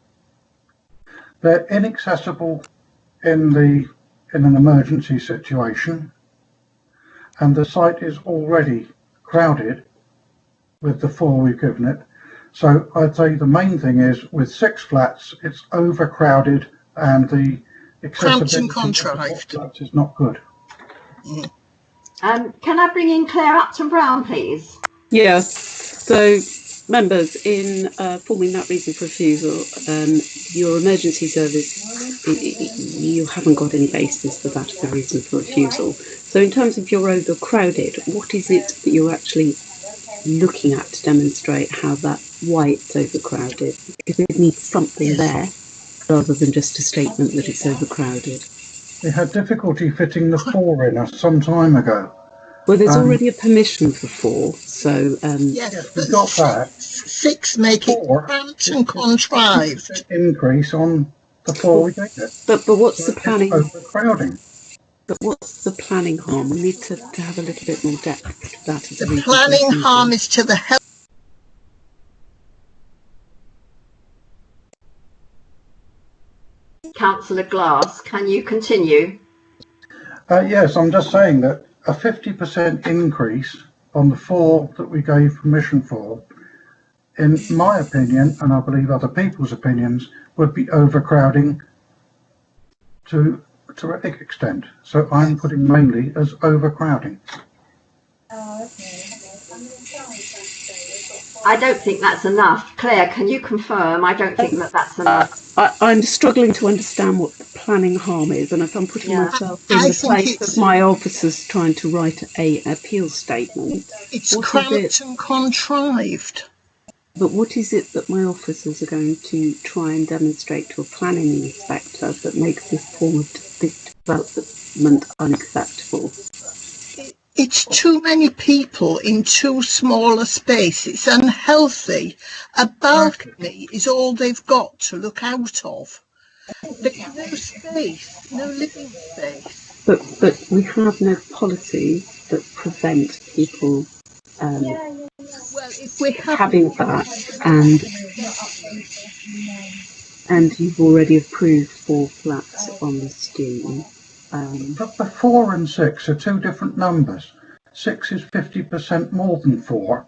They're inaccessible in an emergency situation, and the site is already crowded with the 4 we've given it. So I'd say the main thing is with 6 flats, it's overcrowded, and the accessibility of flats is not good. Can I bring in Claire Upton Brown, please? Yes. So, members, in forming that reason for refusal, your emergency service, you haven't got any basis for that as a reason for refusal. So in terms of your overcrowded, what is it that you're actually looking at to demonstrate why it's overcrowded? Because it needs something there rather than just a statement that it's overcrowded. We had difficulty fitting the 4 in some time ago. Well, there's already a permission for 4, so... yes, we've got that. 6 make it cramped and contrived. Increase on the 4 we gave it. But what's the planning? Overcrowding. But what's the planning harm? We need to have a little bit more depth to that. The planning harm is to the health. Councillor Glass, can you continue? Yes, I'm just saying that a 50% increase on the 4 that we gave permission for, in my opinion, and I believe other people's opinions, would be overcrowding to a terrific extent. So I'm putting mainly as overcrowding. I don't think that's enough. Claire, can you confirm? I don't think that that's enough. I'm struggling to understand what the planning harm is, and if I'm putting myself in the place of my officers trying to write a appeal statement, it's cramped and contrived. But what is it that my officers are going to try and demonstrate to a planning inspector that makes this form of this development unacceptable? It's too many people in too small a space. It's unhealthy. A balcony is all they've got to look out of. There's no space, no living space. But we have no policies that prevent people well, if we having that, and you've already approved 4 flats on the scheme. But the 4 and 6 are 2 different numbers. 6 is 50% more than 4,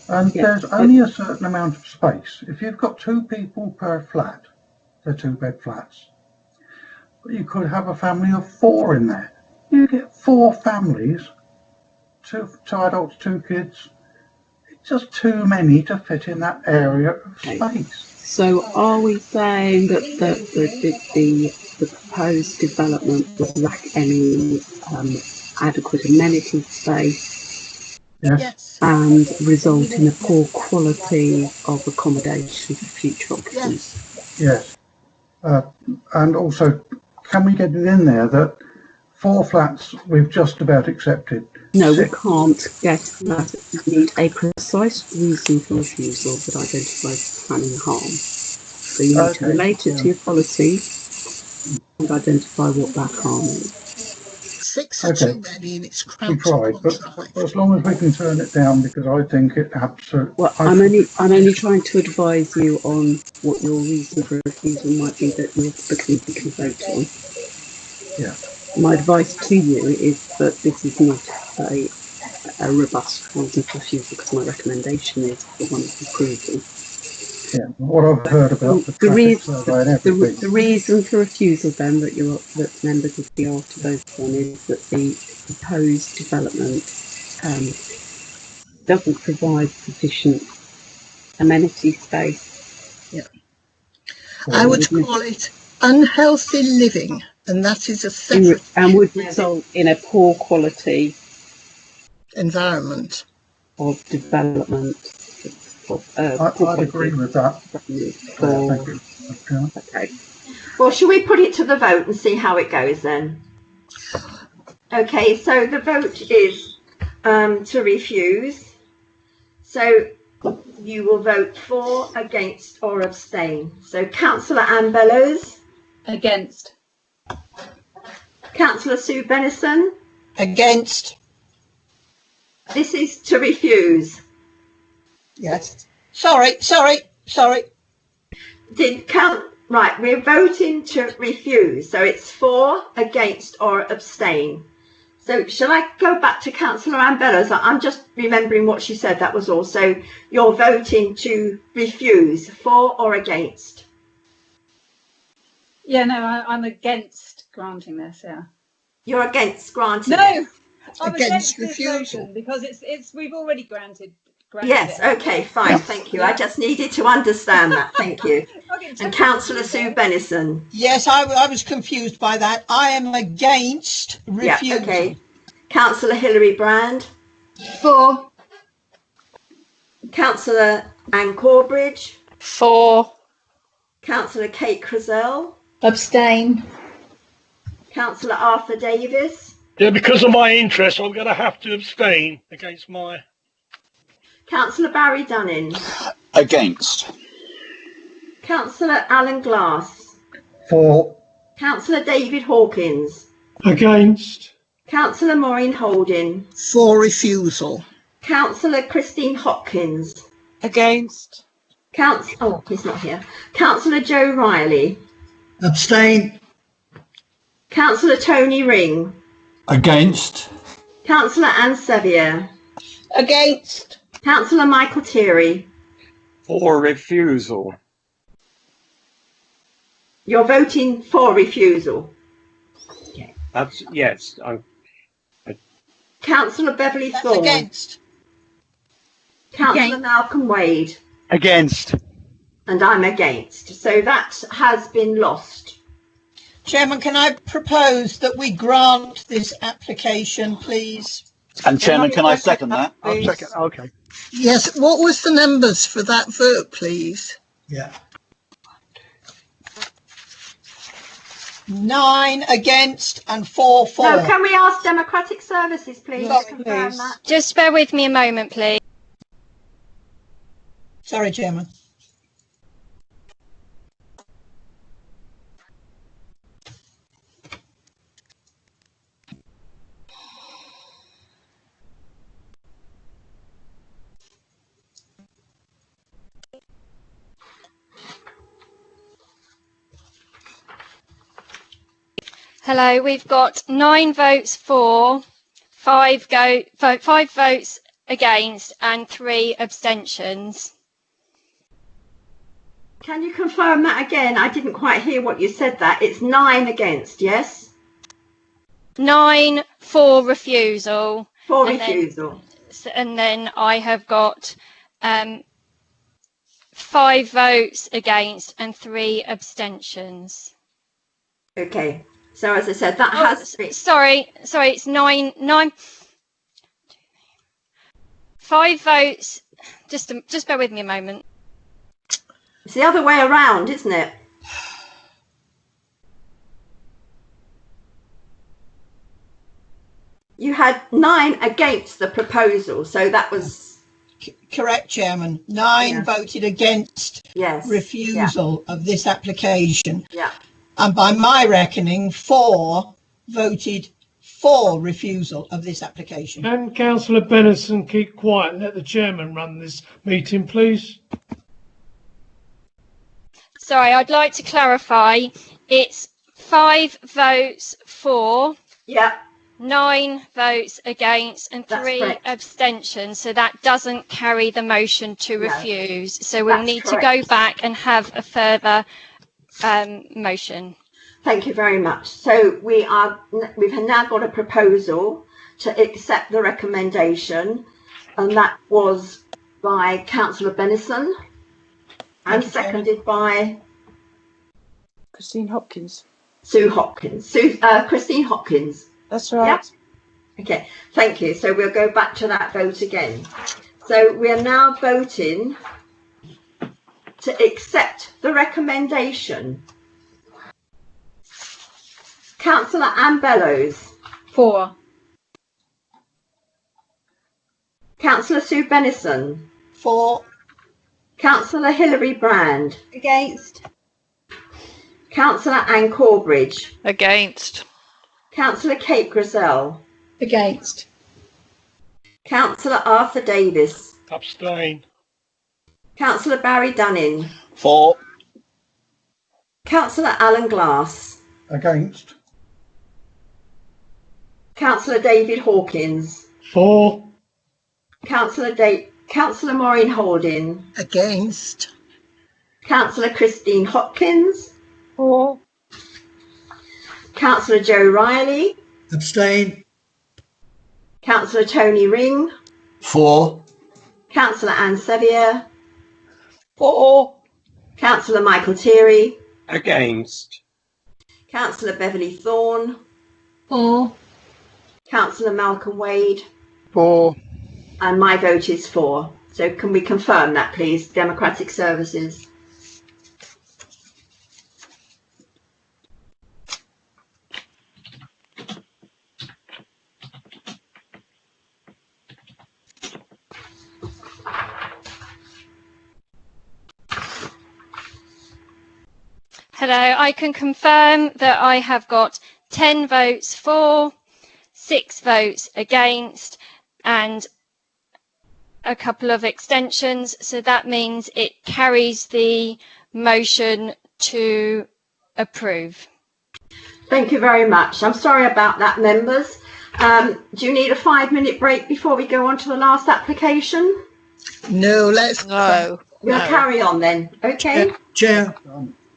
and there's only a certain amount of space. If you've got 2 people per flat, they're 2-bed flats. But you could have a family of 4 in there. You get 4 families, 2 adults, 2 kids. It's just too many to fit in that area of space. So are we saying that the proposed development would lack any adequate amenity space and result in a poor quality of accommodation for future occupants? Yes. And also, can we get it in there that 4 flats we've just about accepted? No, we can't get that. We need a precise reason for refusal that identifies planning harm. So you need to relate it to your policy and identify what that harm is. 6 are too many and it's cramped. We tried, but as long as we can turn it down, because I think it absolutely... Well, I'm only trying to advise you on what your reason for refusal might be that the committee can vote on. Yeah. My advice to you is that this is not a robust reason for refusal, because my recommendation is the one of approval. Yeah, what I've heard about the reason for refusal then that members of the ART vote on is that the proposed development doesn't provide sufficient amenity space. Yeah. I would call it unhealthy living, and that is a separate and would result in a poor quality environment of development. I'd agree with that. Thank you. Okay. Well, shall we put it to the vote and see how it goes then? Okay, so the vote is to refuse. So you will vote for, against or abstain. So Councillor Ann Bellows? Against. Councillor Sue Bennison? Against. This is to refuse. Yes. Sorry. Right, we're voting to refuse. So it's for, against or abstain. So shall I go back to Councillor Ann Bellows? I'm just remembering what she said, that was all. So you're voting to refuse, for or against? Yeah, no, I'm against granting this, yeah. You're against granting it? No, I'm against refusal. Because it's we've already granted yes, okay, fine, thank you. I just needed to understand that, thank you. And Councillor Sue Bennison? Yes, I was confused by that. I am against refusal. Yeah, okay. Councillor Hilary Brand? For. Councillor Ann Corbridge? For. Councillor Kate Crizell? Abstain. Councillor Arthur Davis? Yeah, because of my interest, I'm going to have to abstain against my... Councillor Barry Dunning? Against. Councillor Alan Glass? For. Councillor David Hawkins? Against. Councillor Maureen Holden? For refusal. Councillor Christine Hopkins? Against. Oh, he's not here. Councillor Joe Riley? Abstain. Councillor Tony Ring? Against. Councillor Ann Sevilla. Against. Councillor Michael Thierry. For refusal. You're voting for refusal. Okay. That's yes. Councillor Beverly That's Thorne. against. Councillor Malcolm Wade. Against. And I'm against. So that has been lost. Chairman, can I propose that we grant this application, please? And Chairman, can I second that? I'll second. Okay. Yes, what was the numbers for that vote, please? Yeah. 9 against and 4 for. No, can we ask Democratic Services, please, Yes, to confirm please. that? Just bear with me a moment, please. Sorry, Chairman. Hello, we've got 9 votes for, 5 votes against and 3 abstentions. Can you confirm that again? I didn't quite hear what you said that. It's 9 against, yes? 9 for refusal. For and refusal. And then I have got 5 votes against and 3 abstentions. Okay. So as I said, that has been... Sorry, it's 9. 5 votes. Just bear with me a moment. It's the other way around, isn't it? You had 9 against the proposal, so that was... Correct, Chairman. 9 voted against refusal of this application. Yeah. And by my reckoning, 4 voted for refusal of this application. Can Councillor Bennison keep quiet and let the chairman run this meeting, please? Sorry, I'd like to clarify. It's 5 votes for. Yeah. 9 votes against and 3 correct. abstentions. So that doesn't carry the motion to refuse. So we'll That's need correct. to go back and have a further motion. Thank you very much. So we've now got a proposal to accept the recommendation, and that was by Councillor Bennison and seconded by Christine Hopkins. Christine Hopkins. That's right. Yep. Okay, thank you. So we'll go back to that vote again. So we are now voting to accept the recommendation. Councillor Ann Bellows. For. Councillor Sue Bennison. For. Councillor Hilary Brand. Against. Councillor Anne Corbridge. Against. Councillor Kate Grisell. Against. Councillor Arthur Davis. Abstain. Councillor Barry Dunning. For. Councillor Alan Glass. Against. Councillor David Hawkins. For. Councillor Maureen Holden. Against. Councillor Christine Hopkins. For. Councillor Joe Riley. Abstain. Councillor Tony Ring. For. Councillor Ann Sevilla. For. Councillor Michael Thierry. Against. Councillor Beverly Thorne. For. Councillor Malcolm Wade. For. And my vote is for. So can we confirm that, please? Democratic Services. Hello, I can confirm that I have got 10 votes for, 6 votes against, and a couple of abstentions. So that means it carries the motion to approve. Thank you very much. I'm sorry about that, members. Do you need a 5-minute break before we go on to the last application? No, let's We'll carry on then. Okay. Chair,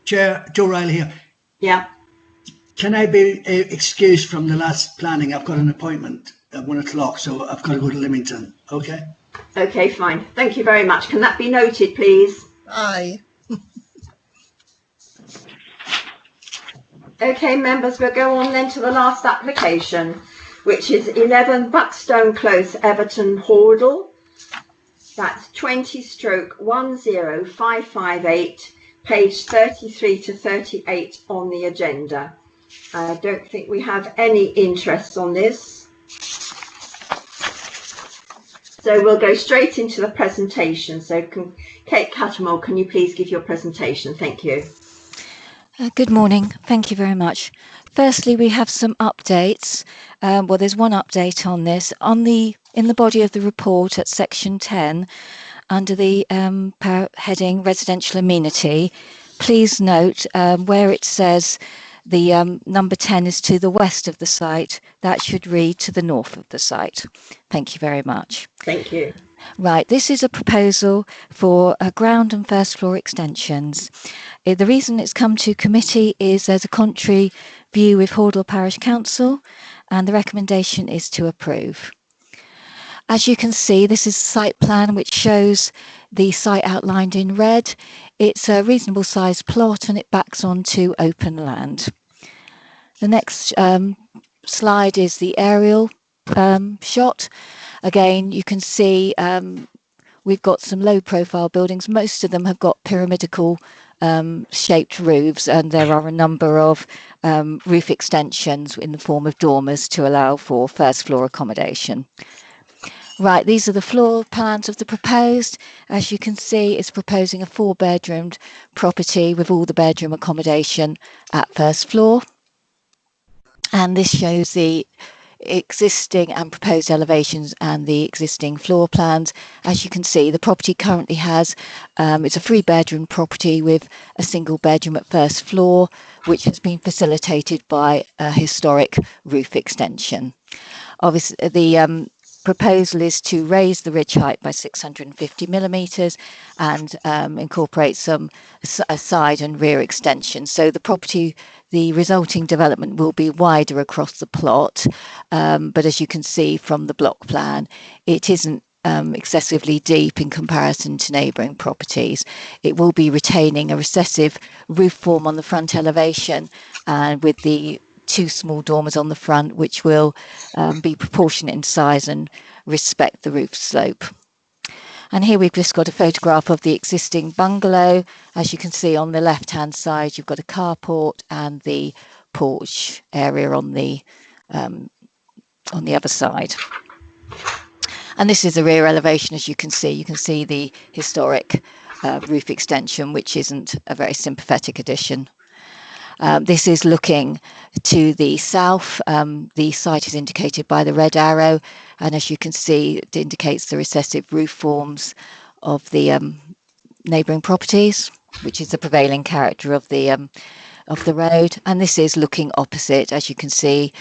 Joe Riley here. Yeah. Can I be excused from the last planning? I've got an appointment at 1 o'clock, so I've got to go to Lymington. Okay. Okay, fine. Thank you very much. Can that be noted, please? Aye. Okay, members, we'll go on then to the last application, which is 11 Buckstone Close, Everton, Hordle. That's 20/10558, page 33 to 38 on the agenda. I don't think we have any interest on this. So we'll go straight into the presentation. So Kate Cattermole, can you please give your presentation? Thank you. Good morning. Thank you very much. Firstly, we have some updates. Well, there's one update on this. In the body of the report at section 10, under the heading residential amenity, please note where it says the number 10 is to the west of the site, that should read to the north of the site. Thank you very much. Thank you. Right, this is a proposal for ground and first floor extensions. The reason it's come to committee is there's a contrary view with Hordle Parish Council, and the recommendation is to approve. As you can see, this is a site plan which shows the site outlined in red. It's a reasonable sized plot and it backs onto open land. The next slide is the aerial shot. Again, you can see we've got some low profile buildings. Most of them have got pyramidical shaped roofs, and there are a number of roof extensions in the form of dormers to allow for first floor accommodation. Right, these are the floor plans of the proposed. As you can see, it's proposing a 4-bedroomed property with all the bedroom accommodation at first floor. And this shows the existing and proposed elevations and the existing floor plans. As you can see, the property currently has, it's a 3-bedroom property with a single bedroom at first floor, which has been facilitated by a historic roof extension. Obviously, the proposal is to raise the ridge height by 650 millimetres and incorporate some side and rear extensions. So the property, the resulting development will be wider across the plot, but as you can see from the block plan, it isn't excessively deep in comparison to neighbouring properties. It will be retaining a recessive roof form on the front elevation, and with the 2 small dormers on the front, which will be proportionate in size and respect the roof slope. And here we've just got a photograph of the existing bungalow. As you can see on the left hand side, you've got a carport and the porch area on the other side. And this is the rear elevation. As you can see the historic roof extension, which isn't a very sympathetic addition. This is looking to the south. The site is indicated by the red arrow, and as you can see, it indicates the recessive roof forms of the neighbouring properties, which is the prevailing character of the road. And this is looking opposite. As you can see,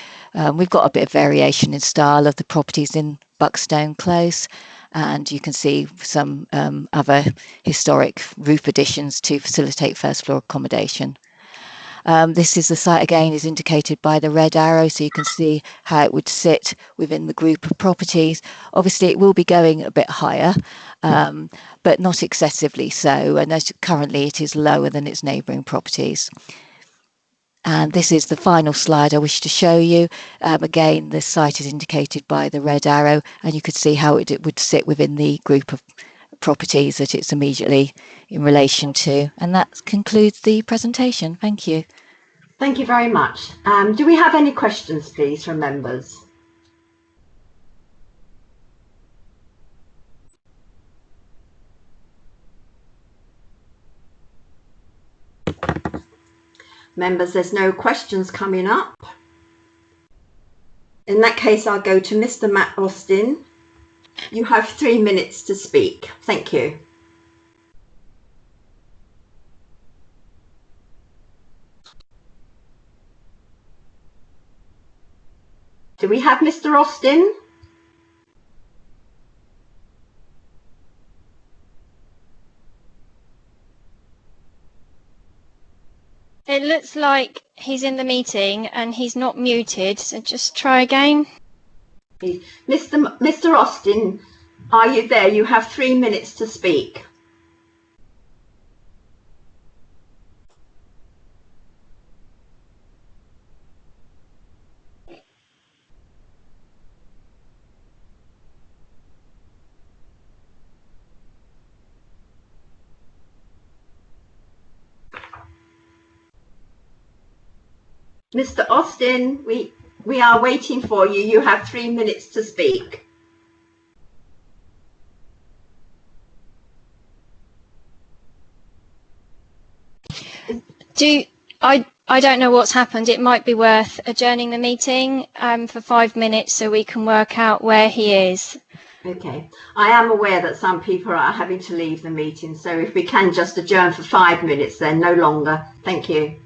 we've got a bit of variation in style of the properties in Buckstone Close, and you can see some other historic roof additions to facilitate first floor accommodation. This is the site, again, is indicated by the red arrow, so you can see how it would sit within the group of properties. Obviously, it will be going a bit higher, but not excessively so, and as currently it is lower than its neighbouring properties. And this is the final slide I wish to show you. Again, the site is indicated by the red arrow, and you could see how it would sit within the group of properties that it's immediately in relation to. And that concludes the presentation. Thank you. Thank you very much. Do we have any questions, please, from members? Members, there's no questions coming up. In that case, I'll go to Mr. Matt Austin. You have 3 minutes to speak. Thank you. Do we have Mr. Austin? It looks like he's in the meeting and he's not muted, so just try again. Mr. Austin, are you there? You have 3 minutes to speak. Mr. Austin, we are waiting for you. You have 3 minutes to speak. I don't know what's happened. It might be worth adjourning the meeting for 5 minutes so we can work out where he is. Okay. I am aware that some people are having to leave the meeting, so if we can just adjourn for 5 minutes, then no longer. Thank you.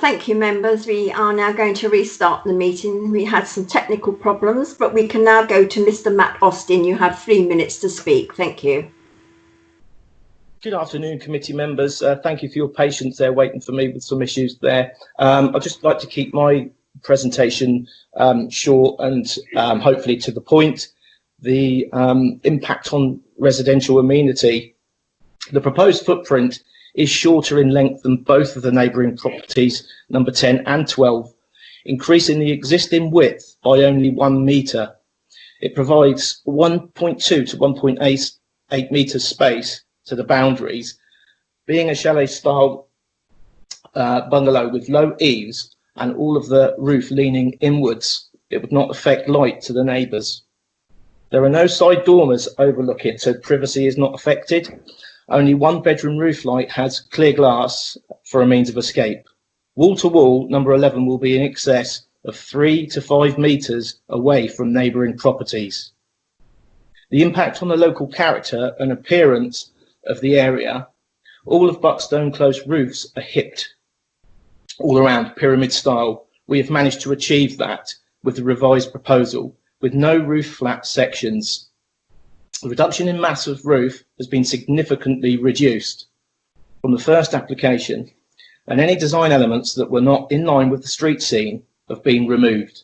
Thank you, members. We are now going to restart the meeting. We had some technical problems, but we can now go to Mr. Matt Austin. You have 3 minutes to speak. Thank you. Good afternoon, committee members. Thank you for your patience there, waiting for me with some issues there. I'd just like to keep my presentation short and hopefully to the point. The impact on residential amenity. The proposed footprint is shorter in length than both of the neighbouring properties, number 10 and 12, increasing the existing width by only 1 metre. It provides 1.2 to 1.8 metre space to the boundaries, Being a chalet style bungalow with low eaves and all of the roof leaning inwards, it would not affect light to the neighbours. There are no side dormers overlooking, so privacy is not affected. Only one bedroom roof light has clear glass for a means of escape. Wall to wall, number 11 will be in excess of 3 to 5 metres away from neighbouring properties. The impact on the local character and appearance of the area, all of Buckstone Close roofs are hipped all around pyramid style. We have managed to achieve that with the revised proposal, with no roof flat sections. The reduction in mass of roof has been significantly reduced from the first application, and any design elements that were not in line with the street scene have been removed.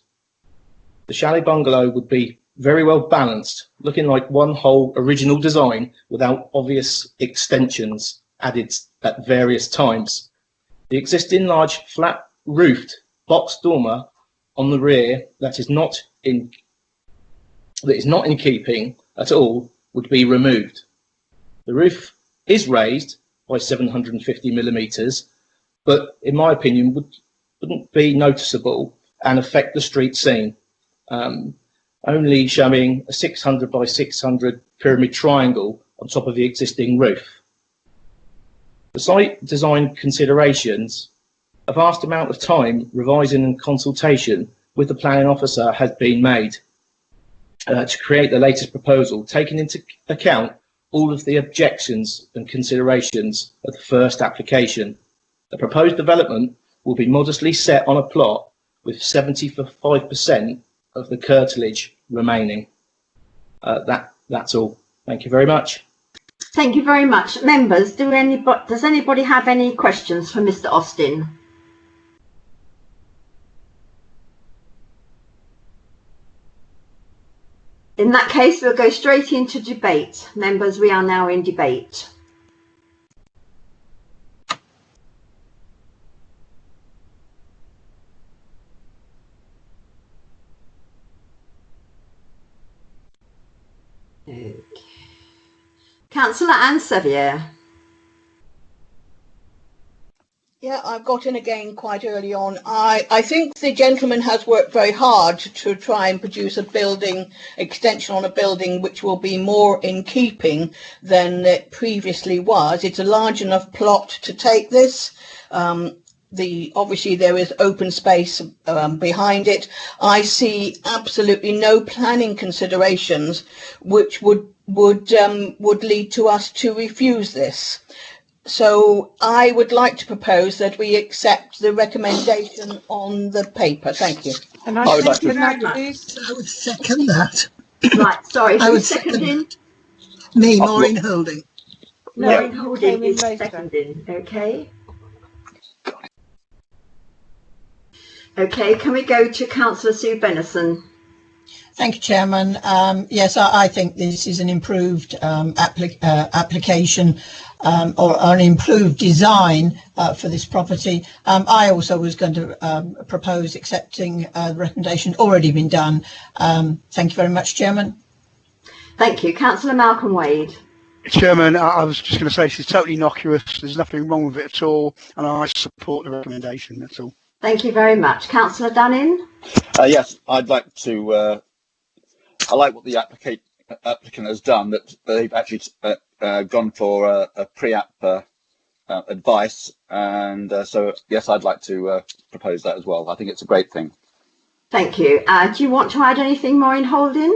The chalet bungalow would be very well balanced, looking like one whole original design without obvious extensions added at various times. The existing large flat roofed box dormer on the rear that is not in keeping at all would be removed. The roof is raised by 750 millimetres, but in my opinion wouldn't be noticeable and affect the street scene, only showing a 600 by 600 pyramid triangle on top of the existing roof. The site design considerations, a vast amount of time revising and consultation with the planning officer has been made to create the latest proposal, taking into account all of the objections and considerations of the first application. The proposed development will be modestly set on a plot with 75% of the curtilage remaining. That's all. Thank you very much. Thank you very much. Members, does anybody have any questions for Mr. Austin? In that case, we'll go straight into debate. Members, we are now in debate. Okay. Councillor Ann Sevilla. Yeah, I've got in again quite early on. I think the gentleman has worked very hard to try and produce a building extension on a building which will be more in keeping than it previously was. It's a large enough plot to take this. Obviously there is open space behind it. I see absolutely no planning considerations which would lead to us to refuse this. So I would like to propose that we accept the recommendation on the paper. Thank you. And I would second that. I would second that. Right, sorry, I would who's seconding? Me, Maureen Holding. Maureen Holding is seconding, okay. Okay, can we go to Councillor Sue Benison? Thank you, Chairman. Yes, I think this is an improved application or an improved design for this property. I also was going to propose accepting the recommendation already been done. Thank you very much, Chairman. Thank you. Councillor Malcolm Wade. Chairman, I was just going to say this is totally innocuous. There's nothing wrong with it at all, and I support the recommendation. That's all. Thank you very much. Councillor Dunning? Yes, I'd like to. I like what the applicant has done, that they've actually gone for a pre-app advice, and so yes, I'd like to propose that as well. I think it's a great thing. Thank you. Do you want to add anything, Maureen Holden?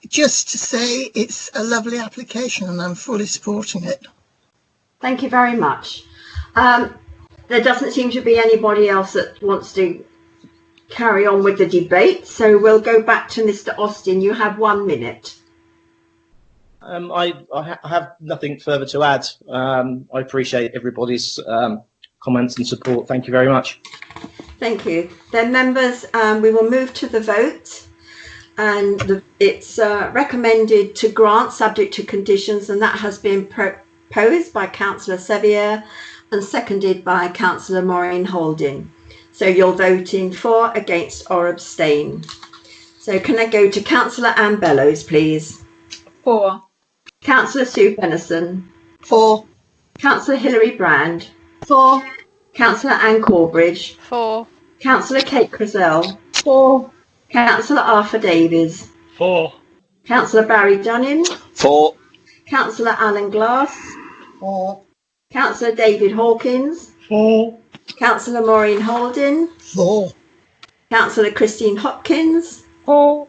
Just to say it's a lovely application and I'm fully supporting it. Thank you very much. There doesn't seem to be anybody else that wants to carry on with the debate, so we'll go back to Mr. Austin. You have 1 minute. I have nothing further to add. I appreciate everybody's comments and support. Thank you very much. Thank you. Then, members, we will move to the vote, and it's recommended to grant subject to conditions, and that has been proposed by Councillor Sevilla and seconded by Councillor Maureen Holden. So you're voting for, against or abstain. So can I go to Councillor Ann Bellows, please? For. Councillor Sue Bennison. 4. Councillor Hilary Brand. 4. Councillor Ann Corbridge. 4. Councillor Kate Crizell. 4. Councillor Arthur Davies. 4. Councillor Barry Dunning. 4. Councillor Alan Glass. 4. Councillor David Hawkins. 4. Councillor Maureen Holden. 4. Councillor Christine Hopkins. 4.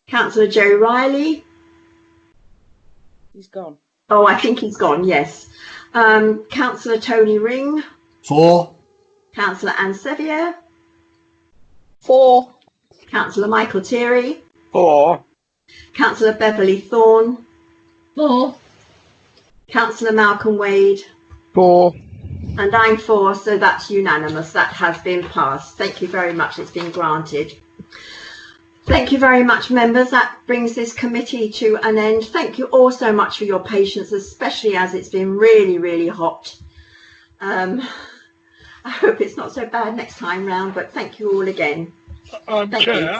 Councillor Joe Riley. He's gone. Oh, I think he's gone, yes. Councillor Tony Ring. 4. Councillor Ann Sevilla. 4. Councillor Michael Thierry. 4. Councillor Beverly Thorne. 4. Councillor Malcolm Wade. 4. And I'm 4, so that's unanimous. That has been passed. Thank you very much. It's been granted. Thank you very much, members. That brings this committee to an end. Thank you all so much for your patience, especially as it's been really, really hot. I hope it's not so bad next time round, but thank you all again. Chair,